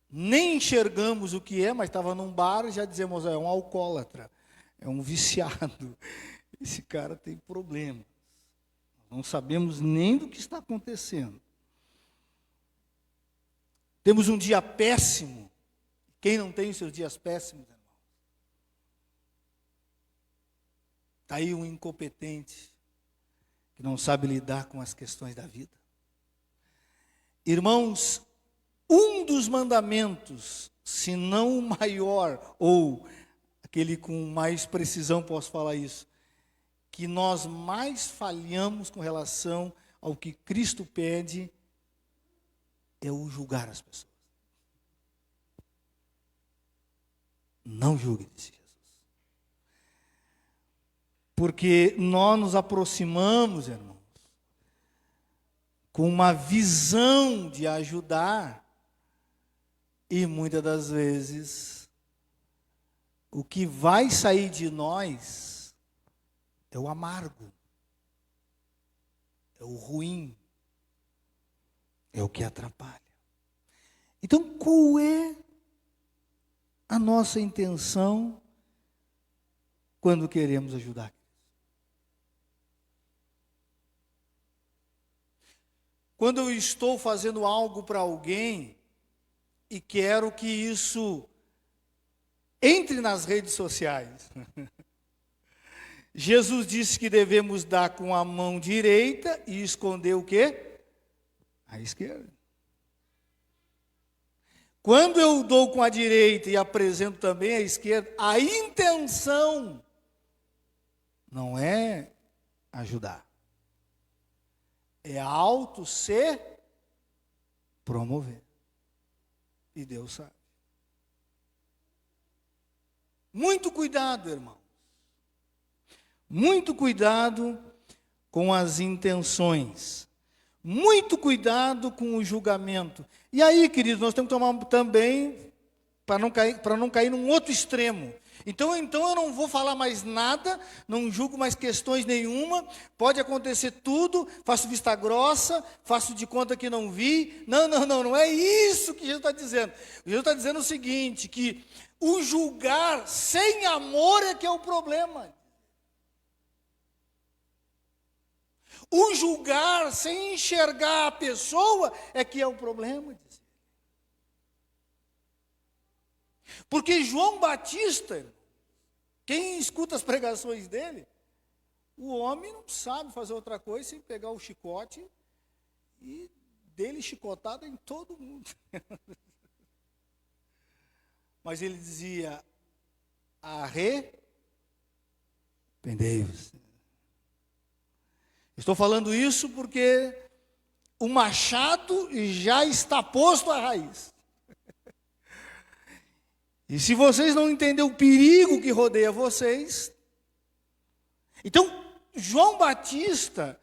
nem enxergamos o que é, mas estava num bar e já dizemos, é um alcoólatra, é um viciado, esse cara tem problemas. Não sabemos nem do que está acontecendo. Temos um dia péssimo. Quem não tem os seus dias péssimos, irmão? Está aí um incompetente que não sabe lidar com as questões da vida. Irmãos, um dos mandamentos, se não o maior, ou aquele com mais precisão posso falar isso, que nós mais falhamos com relação ao que Cristo pede, é o julgar as pessoas. Não julgue, disse Jesus. Porque nós nos aproximamos, irmãos, com uma visão de ajudar, e muitas das vezes, o que vai sair de nós é o amargo, é o ruim, é o que atrapalha. Então, qual é a nossa intenção quando queremos ajudar? Quando eu estou fazendo algo para alguém e quero que isso entre nas redes sociais. Jesus disse que devemos dar com a mão direita e esconder o quê? A esquerda. Quando eu dou com a direita e apresento também a esquerda, a intenção não é ajudar, é auto se promover. E Deus sabe. Muito cuidado, irmãos. Muito cuidado com as intenções. Muito cuidado com o julgamento. E aí, queridos, nós temos que tomar também, para não cair num outro extremo. Então eu não vou falar mais nada, não julgo mais questões nenhuma, pode acontecer tudo, faço vista grossa, faço de conta que não vi. Não é isso que Jesus está dizendo. Jesus está dizendo o seguinte, que o julgar sem amor é que é o problema. O julgar sem enxergar a pessoa é que é o problema. Porque João Batista, quem escuta as pregações dele, o homem não sabe fazer outra coisa sem pegar o chicote e dele chicotada em todo mundo. Mas ele dizia, arrependei-vos. Estou falando isso porque o machado já está posto à raiz. E se vocês não entenderem o perigo que rodeia vocês, então João Batista,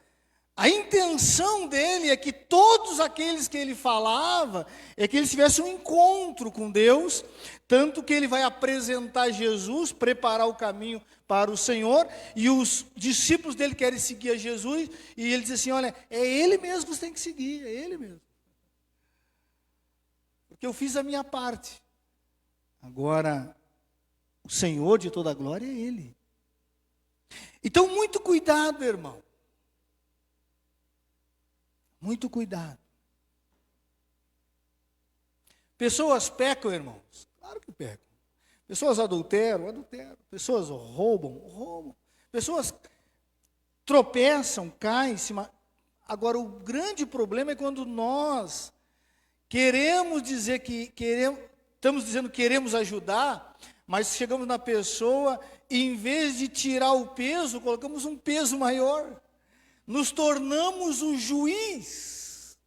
a intenção dele é que todos aqueles que ele falava, é que eles tivessem um encontro com Deus, tanto que ele vai apresentar Jesus, preparar o caminho para o Senhor, e os discípulos dele querem seguir a Jesus, e ele diz assim, olha, é ele mesmo que você tem que seguir, é ele mesmo. Porque eu fiz a minha parte. Agora, o Senhor de toda a glória é Ele. Então, muito cuidado, irmão. Muito cuidado. Pessoas pecam, irmãos. Claro que pecam. Pessoas adulteram. Pessoas roubam. Pessoas tropeçam, caem. Agora, o grande problema é quando nós queremos dizer que estamos dizendo que queremos ajudar, mas chegamos na pessoa e em vez de tirar o peso, colocamos um peso maior. Nos tornamos o juiz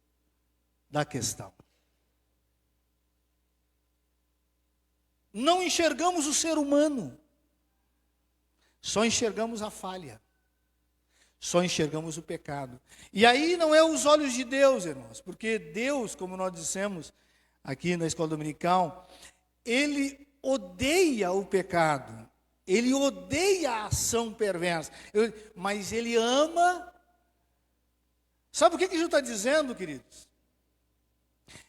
da questão. Não enxergamos o ser humano, só enxergamos a falha, só enxergamos o pecado. E aí não é os olhos de Deus, irmãos, porque Deus, como nós dissemos aqui na escola dominical, Ele odeia o pecado, Ele odeia a ação perversa, mas Ele ama. Sabe o que Jesus está dizendo, queridos?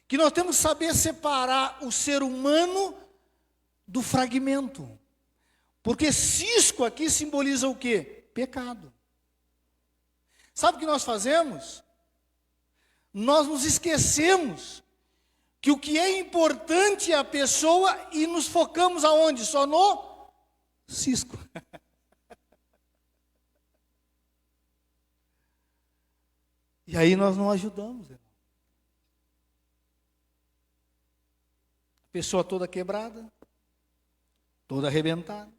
Que nós temos que saber separar o ser humano do fragmento. Porque cisco aqui simboliza o quê? Pecado. Sabe o que nós fazemos? Nós nos esquecemos que o que é importante é a pessoa e nos focamos aonde? Só no cisco. E aí nós não ajudamos, irmão. A pessoa toda quebrada, toda arrebentada,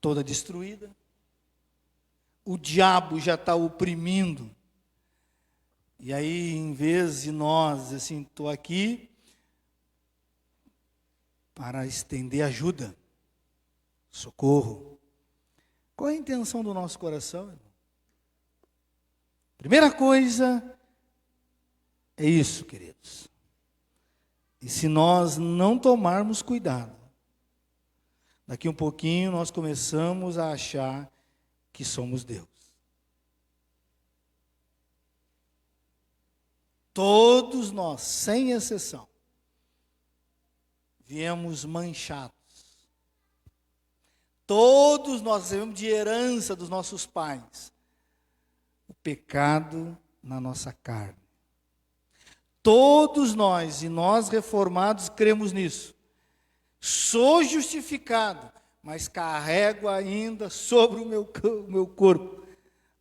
toda destruída. O diabo já está oprimindo. E aí, em vez de nós, assim, estou aqui para estender ajuda, socorro. Qual é a intenção do nosso coração, irmão? Primeira coisa é isso, queridos. E se nós não tomarmos cuidado, daqui um pouquinho nós começamos a achar que somos Deus. Todos nós, sem exceção, viemos manchados. Todos nós recebemos de herança dos nossos pais o pecado na nossa carne. Todos nós, e nós reformados, cremos nisso. Sou justificado, mas carrego ainda sobre o meu corpo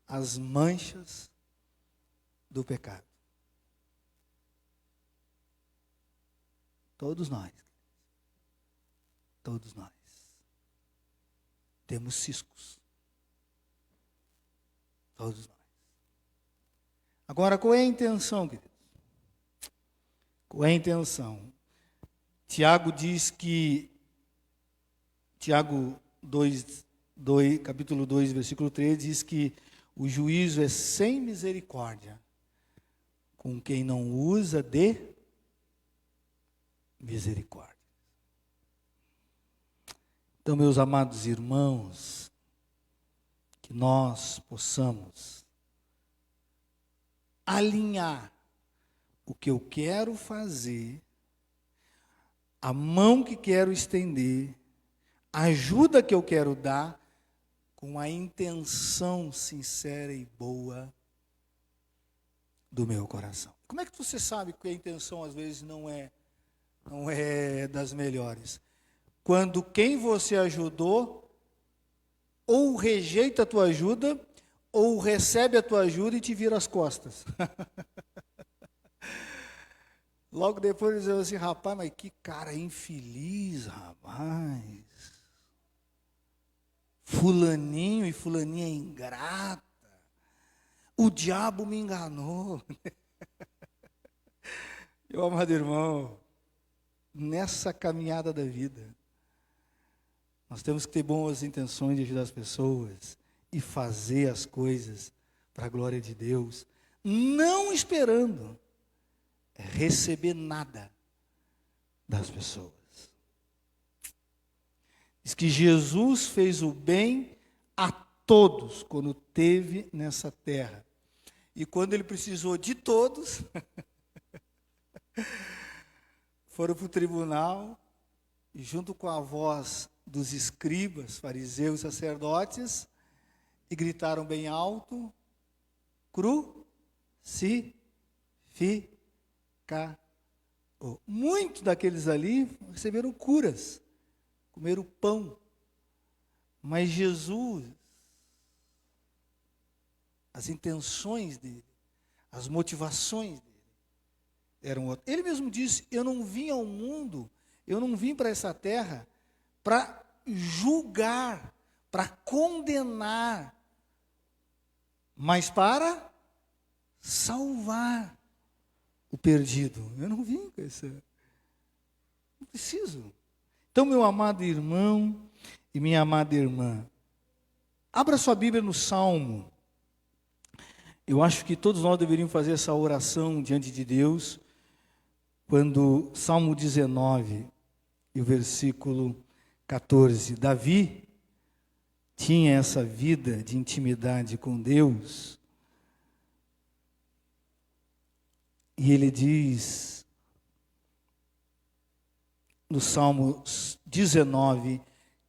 as manchas do pecado. Todos nós. Todos nós. Temos ciscos. Todos nós. Agora, qual é a intenção, queridos? Qual é a intenção? Tiago diz que, Tiago 2, capítulo 2, versículo 3, diz que o juízo é sem misericórdia com quem não usa de misericórdia. Então, meus amados irmãos, que nós possamos alinhar o que eu quero fazer, a mão que quero estender, a ajuda que eu quero dar, com a intenção sincera e boa do meu coração. Como é que você sabe que a intenção às vezes não é das melhores? Quando quem você ajudou ou rejeita a tua ajuda, ou recebe a tua ajuda e te vira as costas. Logo depois diz assim, rapaz, mas que cara infeliz, rapaz. Fulaninho e fulaninha ingrata. O diabo me enganou. Meu amado irmão, nessa caminhada da vida, nós temos que ter boas intenções de ajudar as pessoas e fazer as coisas para a glória de Deus, não esperando receber nada das pessoas. Diz que Jesus fez o bem a todos quando esteve nessa terra. E quando ele precisou de todos, foram para o tribunal e junto com a voz dos escribas, fariseus, sacerdotes, e gritaram bem alto, crucifica. Muitos daqueles ali receberam curas, comeram pão. Mas Jesus, as intenções dele, as motivações dele, eram outras. Ele mesmo disse, eu não vim ao mundo, eu não vim para essa terra para julgar, para condenar, mas para salvar o perdido. Eu não vim com essa. Não preciso. Então, meu amado irmão e minha amada irmã, abra sua Bíblia no Salmo. Eu acho que todos nós deveríamos fazer essa oração diante de Deus, quando Salmo 19 e o versículo 14, Davi tinha essa vida de intimidade com Deus, e ele diz, no Salmo 19,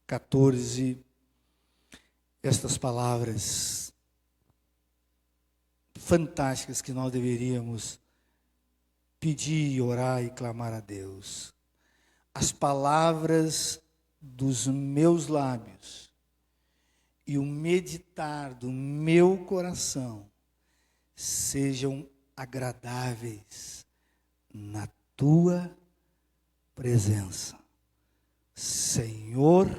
14, estas palavras fantásticas que nós deveríamos pedir, orar e clamar a Deus. As palavras dos meus lábios e o meditar do meu coração sejam agradáveis na tua presença, Senhor,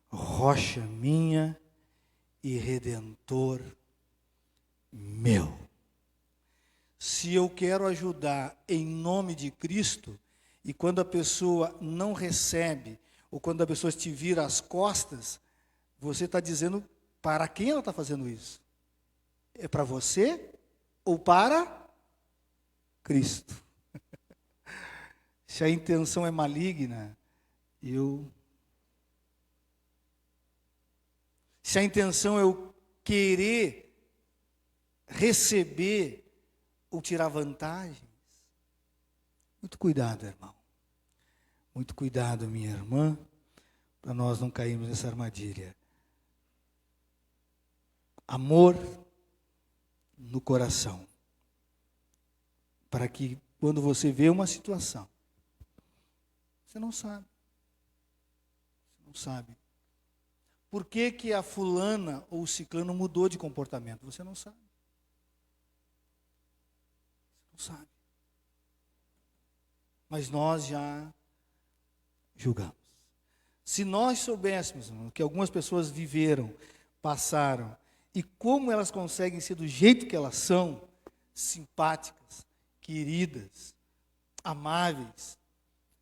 rocha minha e redentor meu. Se eu quero ajudar em nome de Cristo, e quando a pessoa não recebe, ou quando a pessoa te vira as costas, você está dizendo para quem ela está fazendo isso? É para você ou para Cristo? Se a intenção é maligna, se a intenção é eu querer receber ou tirar vantagens, muito cuidado, irmão. Muito cuidado, minha irmã, para nós não cairmos nessa armadilha. Amor no coração. Para que quando você vê uma situação, você não sabe. Você não sabe. Por que que a fulana ou o ciclano mudou de comportamento? Você não sabe. Você não sabe. mas nós já julgamos. Se nós soubéssemos, irmão, que algumas pessoas viveram, passaram, e como elas conseguem ser do jeito que elas são, simpáticas, queridas, amáveis.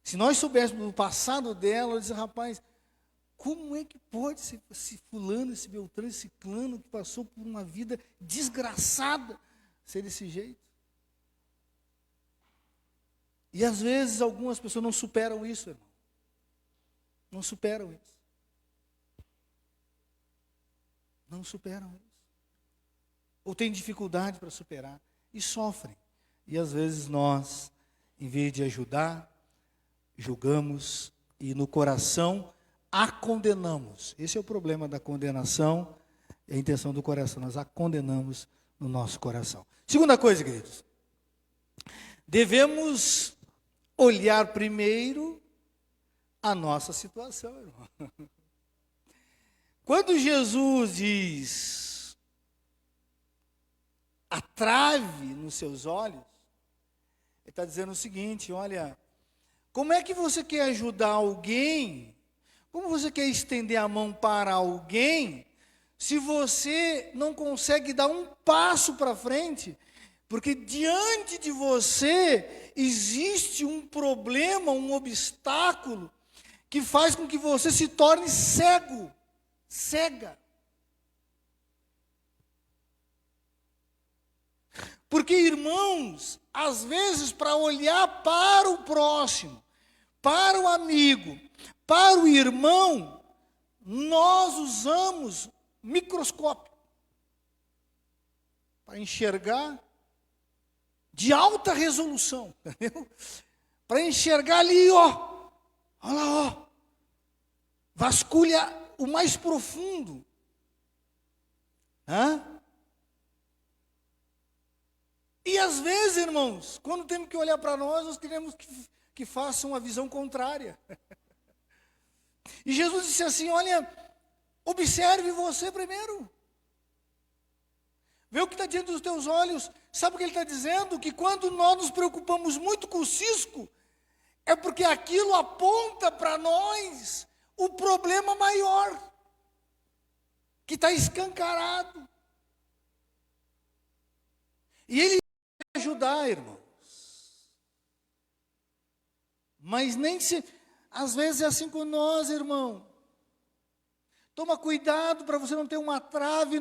Se nós soubéssemos do passado dela, eu disse, rapaz, como é que pode ser esse fulano, esse Beltrano, esse ciclano que passou por uma vida desgraçada ser desse jeito? E às vezes algumas pessoas não superam isso, irmão. Não superam isso. Não superam isso. Ou têm dificuldade para superar e sofrem. E às vezes nós, em vez de ajudar, julgamos e no coração a condenamos. Esse é o problema da condenação, é a intenção do coração. Nós a condenamos no nosso coração. Segunda coisa, queridos. Devemos olhar primeiro a nossa situação, irmão. Quando Jesus diz a trave nos seus olhos, ele está dizendo o seguinte, olha, como é que você quer ajudar alguém? Como você quer estender a mão para alguém, se você não consegue dar um passo para frente? Porque diante de você existe um problema, um obstáculo, que faz com que você se torne cego, cega. Porque, irmãos, às vezes para olhar para o próximo, para o amigo, para o irmão, nós usamos microscópio para enxergar de alta resolução, entendeu? Para enxergar ali, ó, olha lá, ó, vasculha o mais profundo. E às vezes, irmãos, quando temos que olhar para nós, nós queremos que faça uma visão contrária. E Jesus disse assim, olha, observe você primeiro. Vê o que está diante dos teus olhos. Sabe o que ele está dizendo? Que quando nós nos preocupamos muito com o cisco, é porque aquilo aponta para nós o problema maior, que está escancarado. E ele vai ajudar, irmãos. Mas nem se... Às vezes é assim com nós, irmão. Toma cuidado para você não ter uma trave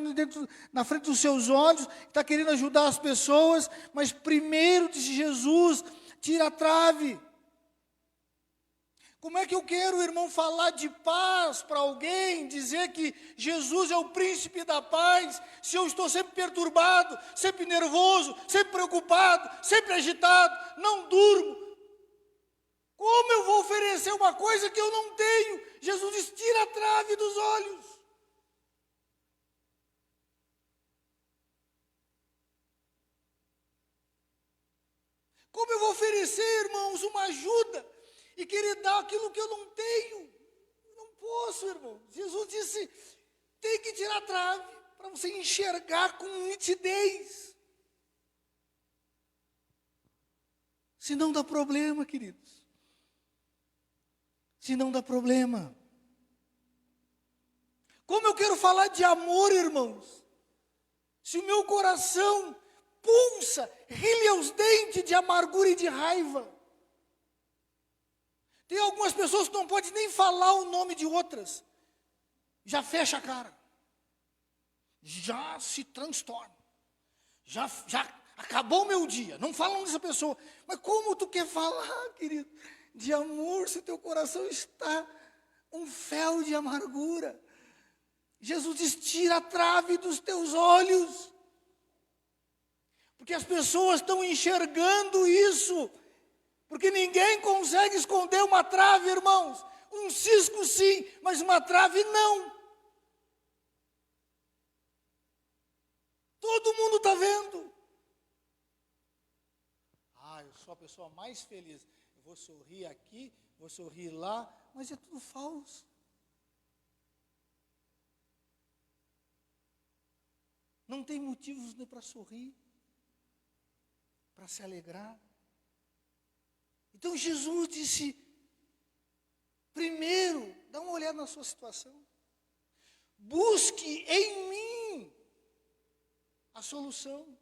na frente dos seus olhos, está querendo ajudar as pessoas, mas primeiro, disse Jesus, tira a trave. Como é que eu quero, irmão, falar de paz para alguém, dizer que Jesus é o príncipe da paz, se eu estou sempre perturbado, sempre nervoso, sempre preocupado, sempre agitado, não durmo? Como eu vou oferecer uma coisa que eu não tenho? Jesus diz, tira a trave dos olhos. Como eu vou oferecer, irmãos, uma ajuda e querer dar aquilo que eu não tenho? Não posso, irmão. Jesus disse, tem que tirar a trave para você enxergar com nitidez. Senão dá problema, queridos. Se não dá problema. Como eu quero falar de amor, irmãos, se o meu coração pulsa, rilha os dentes de amargura e de raiva? Tem algumas pessoas que não podem nem falar o nome de outras, já fecha a cara, já se transtorna, já acabou o meu dia, não falam dessa pessoa. Mas como tu quer falar, querido, de amor, se teu coração está um fel de amargura? Jesus diz, tira a trave dos teus olhos, porque as pessoas estão enxergando isso, porque ninguém consegue esconder uma trave, irmãos. Um cisco sim, mas uma trave não. Todo mundo está vendo. Eu sou a pessoa mais feliz. Vou sorrir aqui, vou sorrir lá, mas é tudo falso. Não tem motivos para sorrir, para se alegrar. Então Jesus disse: primeiro, dá uma olhada na sua situação. Busque em mim a solução.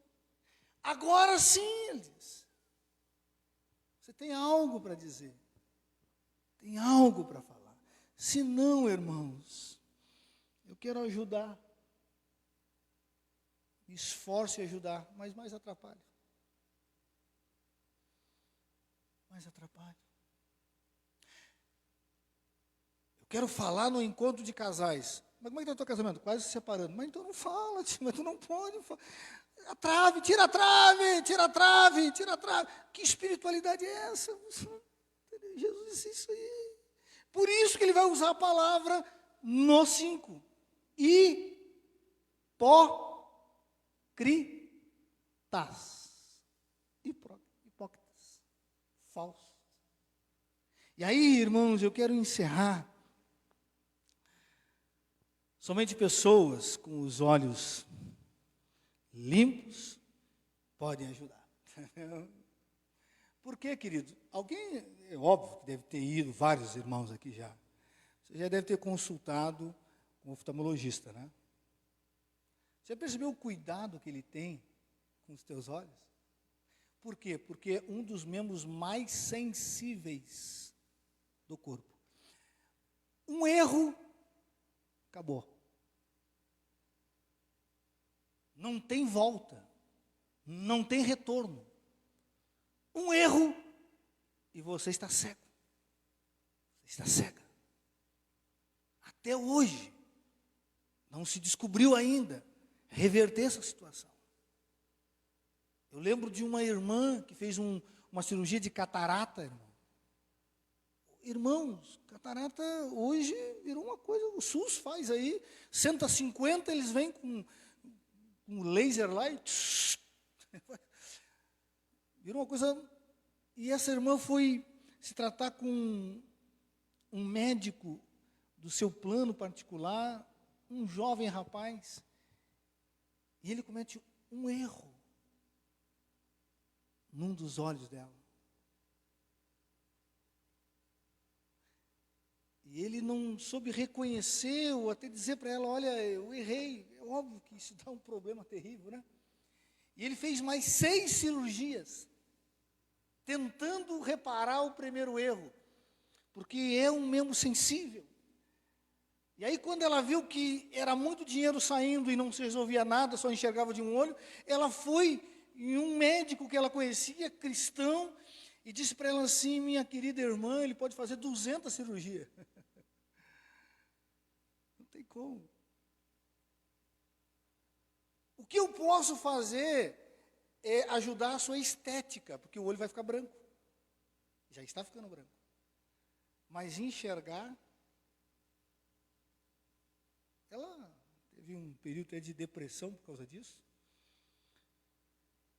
Agora sim, ele diz. Você tem algo para dizer. Tem algo para falar. Se não, irmãos, eu quero ajudar. Me esforço em ajudar, mas mais atrapalho. Mais atrapalho. Eu quero falar no encontro de casais. Mas como é que está o teu casamento? Quase se separando. Mas então não fala, mas tu não pode falar. A trave, tira a trave, tira a trave, tira a trave. Que espiritualidade é essa? Jesus disse isso aí. Por isso que ele vai usar a palavra no 5. Hipócritas. Falsos. E aí, irmãos, eu quero encerrar. Somente pessoas com os olhos limpos podem ajudar. Por quê, querido? Alguém, é óbvio que deve ter ido, vários irmãos aqui já. Você já deve ter consultado um oftalmologista, né? Você já percebeu o cuidado que ele tem com os teus olhos? Por quê? Porque é um dos membros mais sensíveis do corpo. Um erro, acabou. Não tem volta. Não tem retorno. Um erro e você está cego. Você está cega. Até hoje, não se descobriu ainda reverter essa situação. Eu lembro de uma irmã que fez uma cirurgia de catarata, irmão. Irmãos, catarata hoje virou uma coisa, o SUS faz aí, 150, eles vêm com laser lá e virou uma coisa. E essa irmã foi se tratar com um médico do seu plano particular, um jovem rapaz, e ele comete um erro num dos olhos dela. E ele não soube reconhecer ou até dizer para ela: olha, eu errei. É óbvio que isso dá um problema terrível, né? E ele fez mais 6 cirurgias, tentando reparar o primeiro erro, porque é um membro sensível. E aí, quando ela viu que era muito dinheiro saindo e não se resolvia nada, só enxergava de um olho, ela foi em um médico que ela conhecia, cristão, e disse para ela assim: minha querida irmã, ele pode fazer 200 cirurgias. Não tem como. O que eu posso fazer é ajudar a sua estética, porque o olho vai ficar branco. Já está ficando branco. Mas enxergar, ela teve um período até de depressão por causa disso.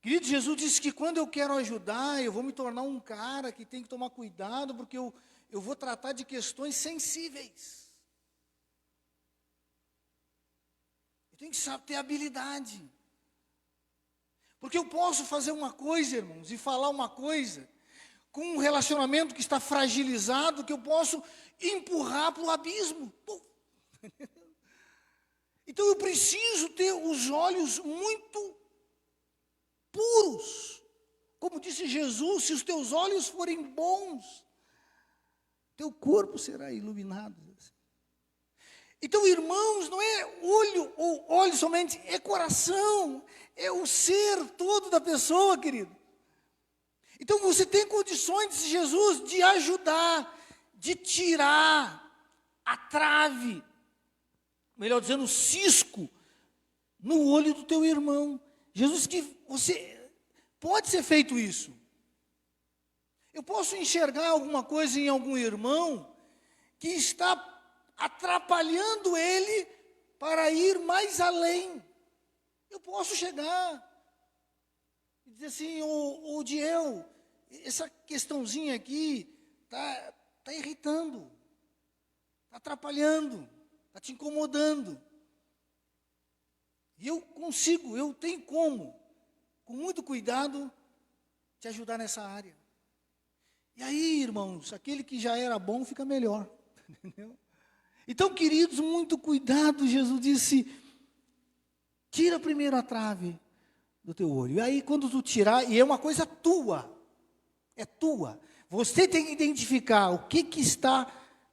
Querido, Jesus disse que quando eu quero ajudar, eu vou me tornar um cara que tem que tomar cuidado, porque eu vou tratar de questões sensíveis. Eu tenho que saber ter habilidade. Porque eu posso fazer uma coisa, irmãos, e falar uma coisa, com um relacionamento que está fragilizado, que eu posso empurrar para o abismo. Então eu preciso ter os olhos muito puros. Como disse Jesus, se os teus olhos forem bons, teu corpo será iluminado. Então, irmãos, não é olho ou olho somente, é coração, é o ser todo da pessoa, querido. Então, você tem condições, disse Jesus, de ajudar, de tirar a trave, melhor dizendo, o cisco, no olho do teu irmão. Jesus disse que você pode ser feito isso. Eu posso enxergar alguma coisa em algum irmão que está atrapalhando ele para ir mais além. Eu posso chegar e dizer assim: ô Diel, essa questãozinha aqui está irritando, está atrapalhando, está te incomodando. E eu tenho como, com muito cuidado, te ajudar nessa área. E aí, irmãos, aquele que já era bom fica melhor. Entendeu? Então, queridos, muito cuidado. Jesus disse, tira primeiro a trave do teu olho. E aí, quando tu tirar, e é uma coisa tua, é tua. Você tem que identificar o que está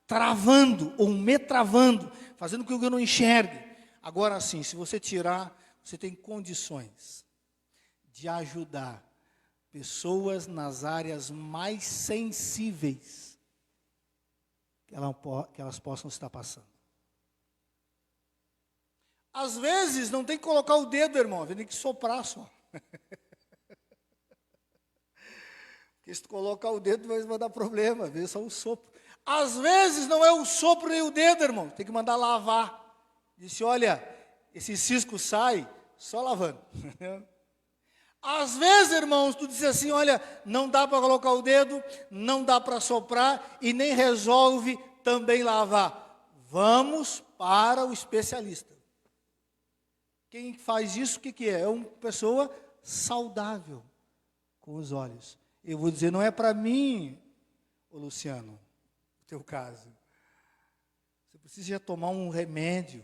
travando, ou me travando, fazendo com que eu não enxergue. Agora sim, se você tirar, você tem condições de ajudar pessoas nas áreas mais sensíveis que elas possam estar passando. Às vezes não tem que colocar o dedo, irmão, tem que soprar só. Porque se tu colocar o dedo vai dar problema, às vezes é só o sopro. Às vezes não é o sopro nem o dedo, irmão, tem que mandar lavar. Disse, olha, esse cisco sai só lavando. Às vezes, irmãos, tu diz assim, olha, não dá para colocar o dedo, não dá para soprar e nem resolve também lavar. Vamos para o especialista. Quem faz isso, o que é? É uma pessoa saudável com os olhos. Eu vou dizer, não é para mim, ô Luciano, no teu caso. Você precisa já tomar um remédio.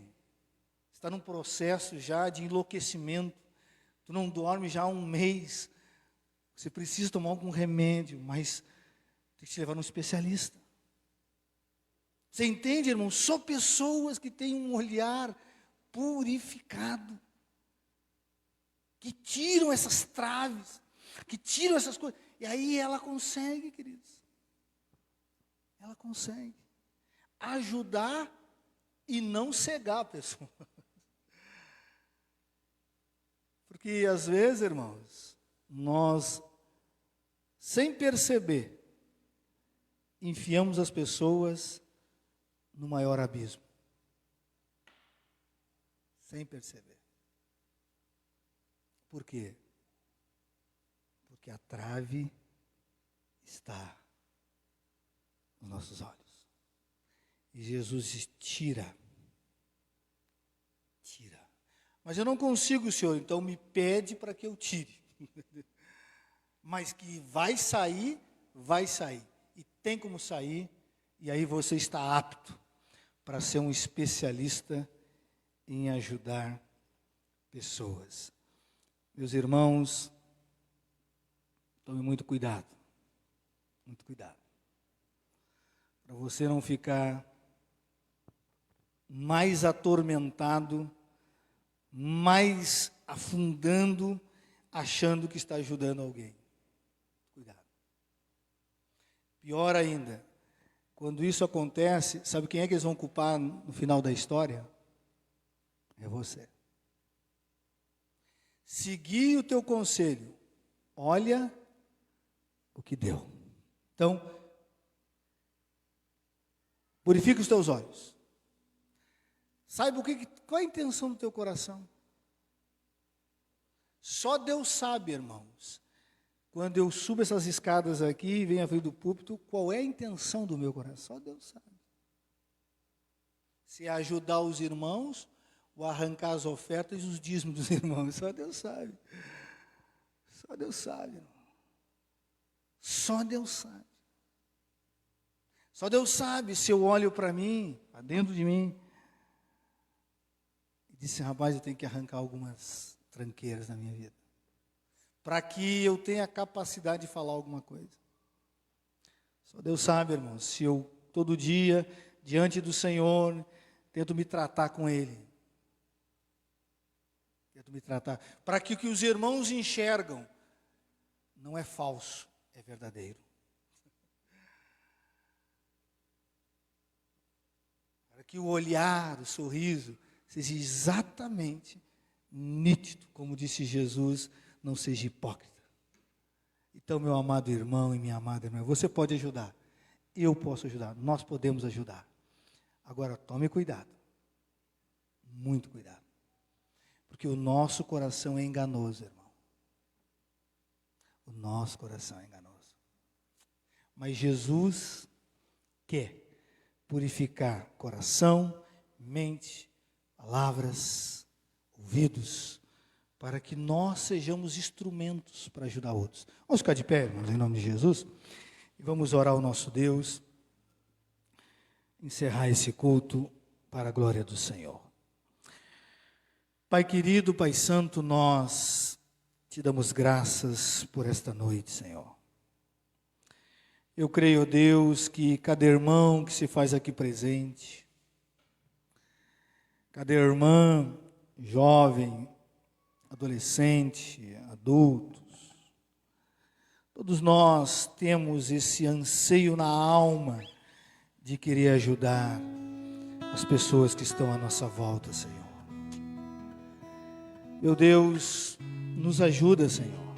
Está num processo já de enlouquecimento. Tu não dorme já há um mês. Você precisa tomar algum remédio, mas tem que te levar num especialista. Você entende, irmão? Só pessoas que têm um olhar purificado, que tiram essas traves, que tiram essas coisas. E aí ela consegue, queridos. Ela consegue ajudar e não cegar a pessoa. Porque às vezes, irmãos, nós, sem perceber, enfiamos as pessoas no maior abismo. Sem perceber. Por quê? Porque a trave está nos nossos olhos. E Jesus diz, tira. Mas eu não consigo, Senhor, então me pede para que eu tire. Mas que vai sair. E tem como sair, e aí você está apto para ser um especialista em ajudar pessoas. Meus irmãos, tome muito cuidado. Muito cuidado. Para você não ficar mais atormentado, mais afundando, achando que está ajudando alguém. Cuidado. Pior ainda, quando isso acontece, sabe quem é que eles vão culpar no final da história? É você. Segui o teu conselho. Olha o que deu. Então, purifica os teus olhos. Saiba qual é a intenção do teu coração. Só Deus sabe, irmãos. Quando eu subo essas escadas aqui e venho à frente do púlpito, qual é a intenção do meu coração? Só Deus sabe. Se é ajudar os irmãos, ou arrancar as ofertas e os dízimos dos irmãos, só Deus sabe. Só Deus sabe, irmão. Só Deus sabe. Só Deus sabe se eu olho para mim, para dentro de mim, e disse, rapaz, eu tenho que arrancar algumas tranqueiras na minha vida, para que eu tenha a capacidade de falar alguma coisa. Só Deus sabe, irmão, se eu todo dia, diante do Senhor, tento me tratar com Ele. Tento me tratar, para que o que os irmãos enxergam não é falso, é verdadeiro. Para que o olhar, o sorriso, seja exatamente nítido, como disse Jesus, não seja hipócrita. Então, meu amado irmão e minha amada irmã, você pode ajudar, eu posso ajudar, nós podemos ajudar. Agora, tome cuidado, muito cuidado, porque o nosso coração é enganoso, irmão. O nosso coração é enganoso. Mas Jesus quer purificar coração, mente, palavras, ouvidos, para que nós sejamos instrumentos para ajudar outros. Vamos ficar de pé, irmãos, em nome de Jesus. E vamos orar ao nosso Deus, encerrar esse culto para a glória do Senhor. Pai querido, Pai santo, nós te damos graças por esta noite, Senhor. Eu creio, Deus, que cada irmão que se faz aqui presente, cada irmã, jovem, adolescente, adultos, todos nós temos esse anseio na alma de querer ajudar as pessoas que estão à nossa volta, Senhor. Meu Deus, nos ajuda, Senhor.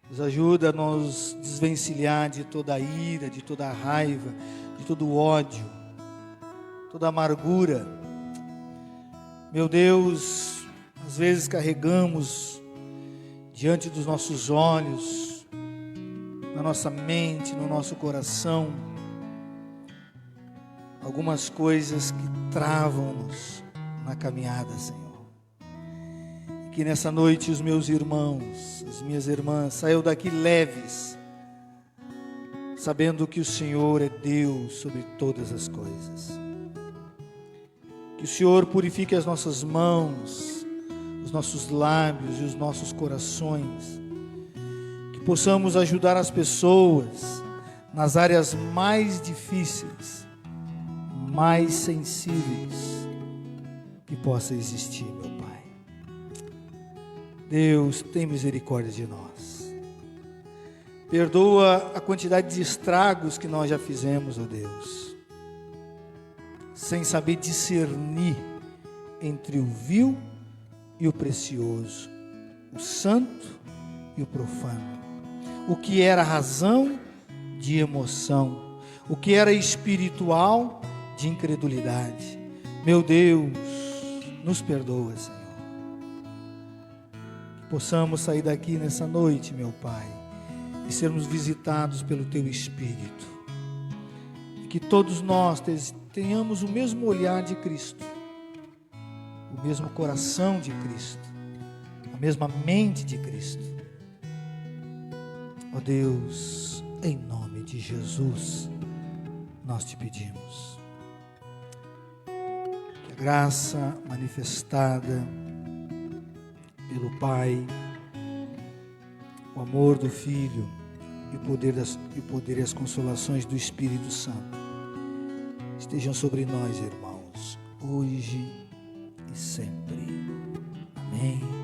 Nos ajuda a nos desvencilhar de toda a ira, de toda a raiva, de todo o ódio, toda a amargura. Meu Deus, às vezes carregamos diante dos nossos olhos, na nossa mente, no nosso coração, algumas coisas que travam-nos na caminhada, Senhor. E que nessa noite os meus irmãos, as minhas irmãs, saiam daqui leves, sabendo que o Senhor é Deus sobre todas as coisas. Que o Senhor purifique as nossas mãos, os nossos lábios e os nossos corações. Que possamos ajudar as pessoas nas áreas mais difíceis, mais sensíveis que possa existir, meu Pai. Deus, tem misericórdia de nós. Perdoa a quantidade de estragos que nós já fizemos, ó Deus, sem saber discernir entre o vil e o precioso, o santo e o profano, o que era razão de emoção, o que era espiritual de incredulidade. Meu Deus, nos perdoa, Senhor. Que possamos sair daqui nessa noite, meu Pai, e sermos visitados pelo Teu Espírito, e que todos nós tenhamos o mesmo olhar de Cristo, o mesmo coração de Cristo, a mesma mente de Cristo. Ó Deus, em nome de Jesus, nós te pedimos que a graça manifestada pelo Pai, o amor do Filho e o poder e as consolações do Espírito Santo estejam sobre nós, irmãos, hoje e sempre. Amém.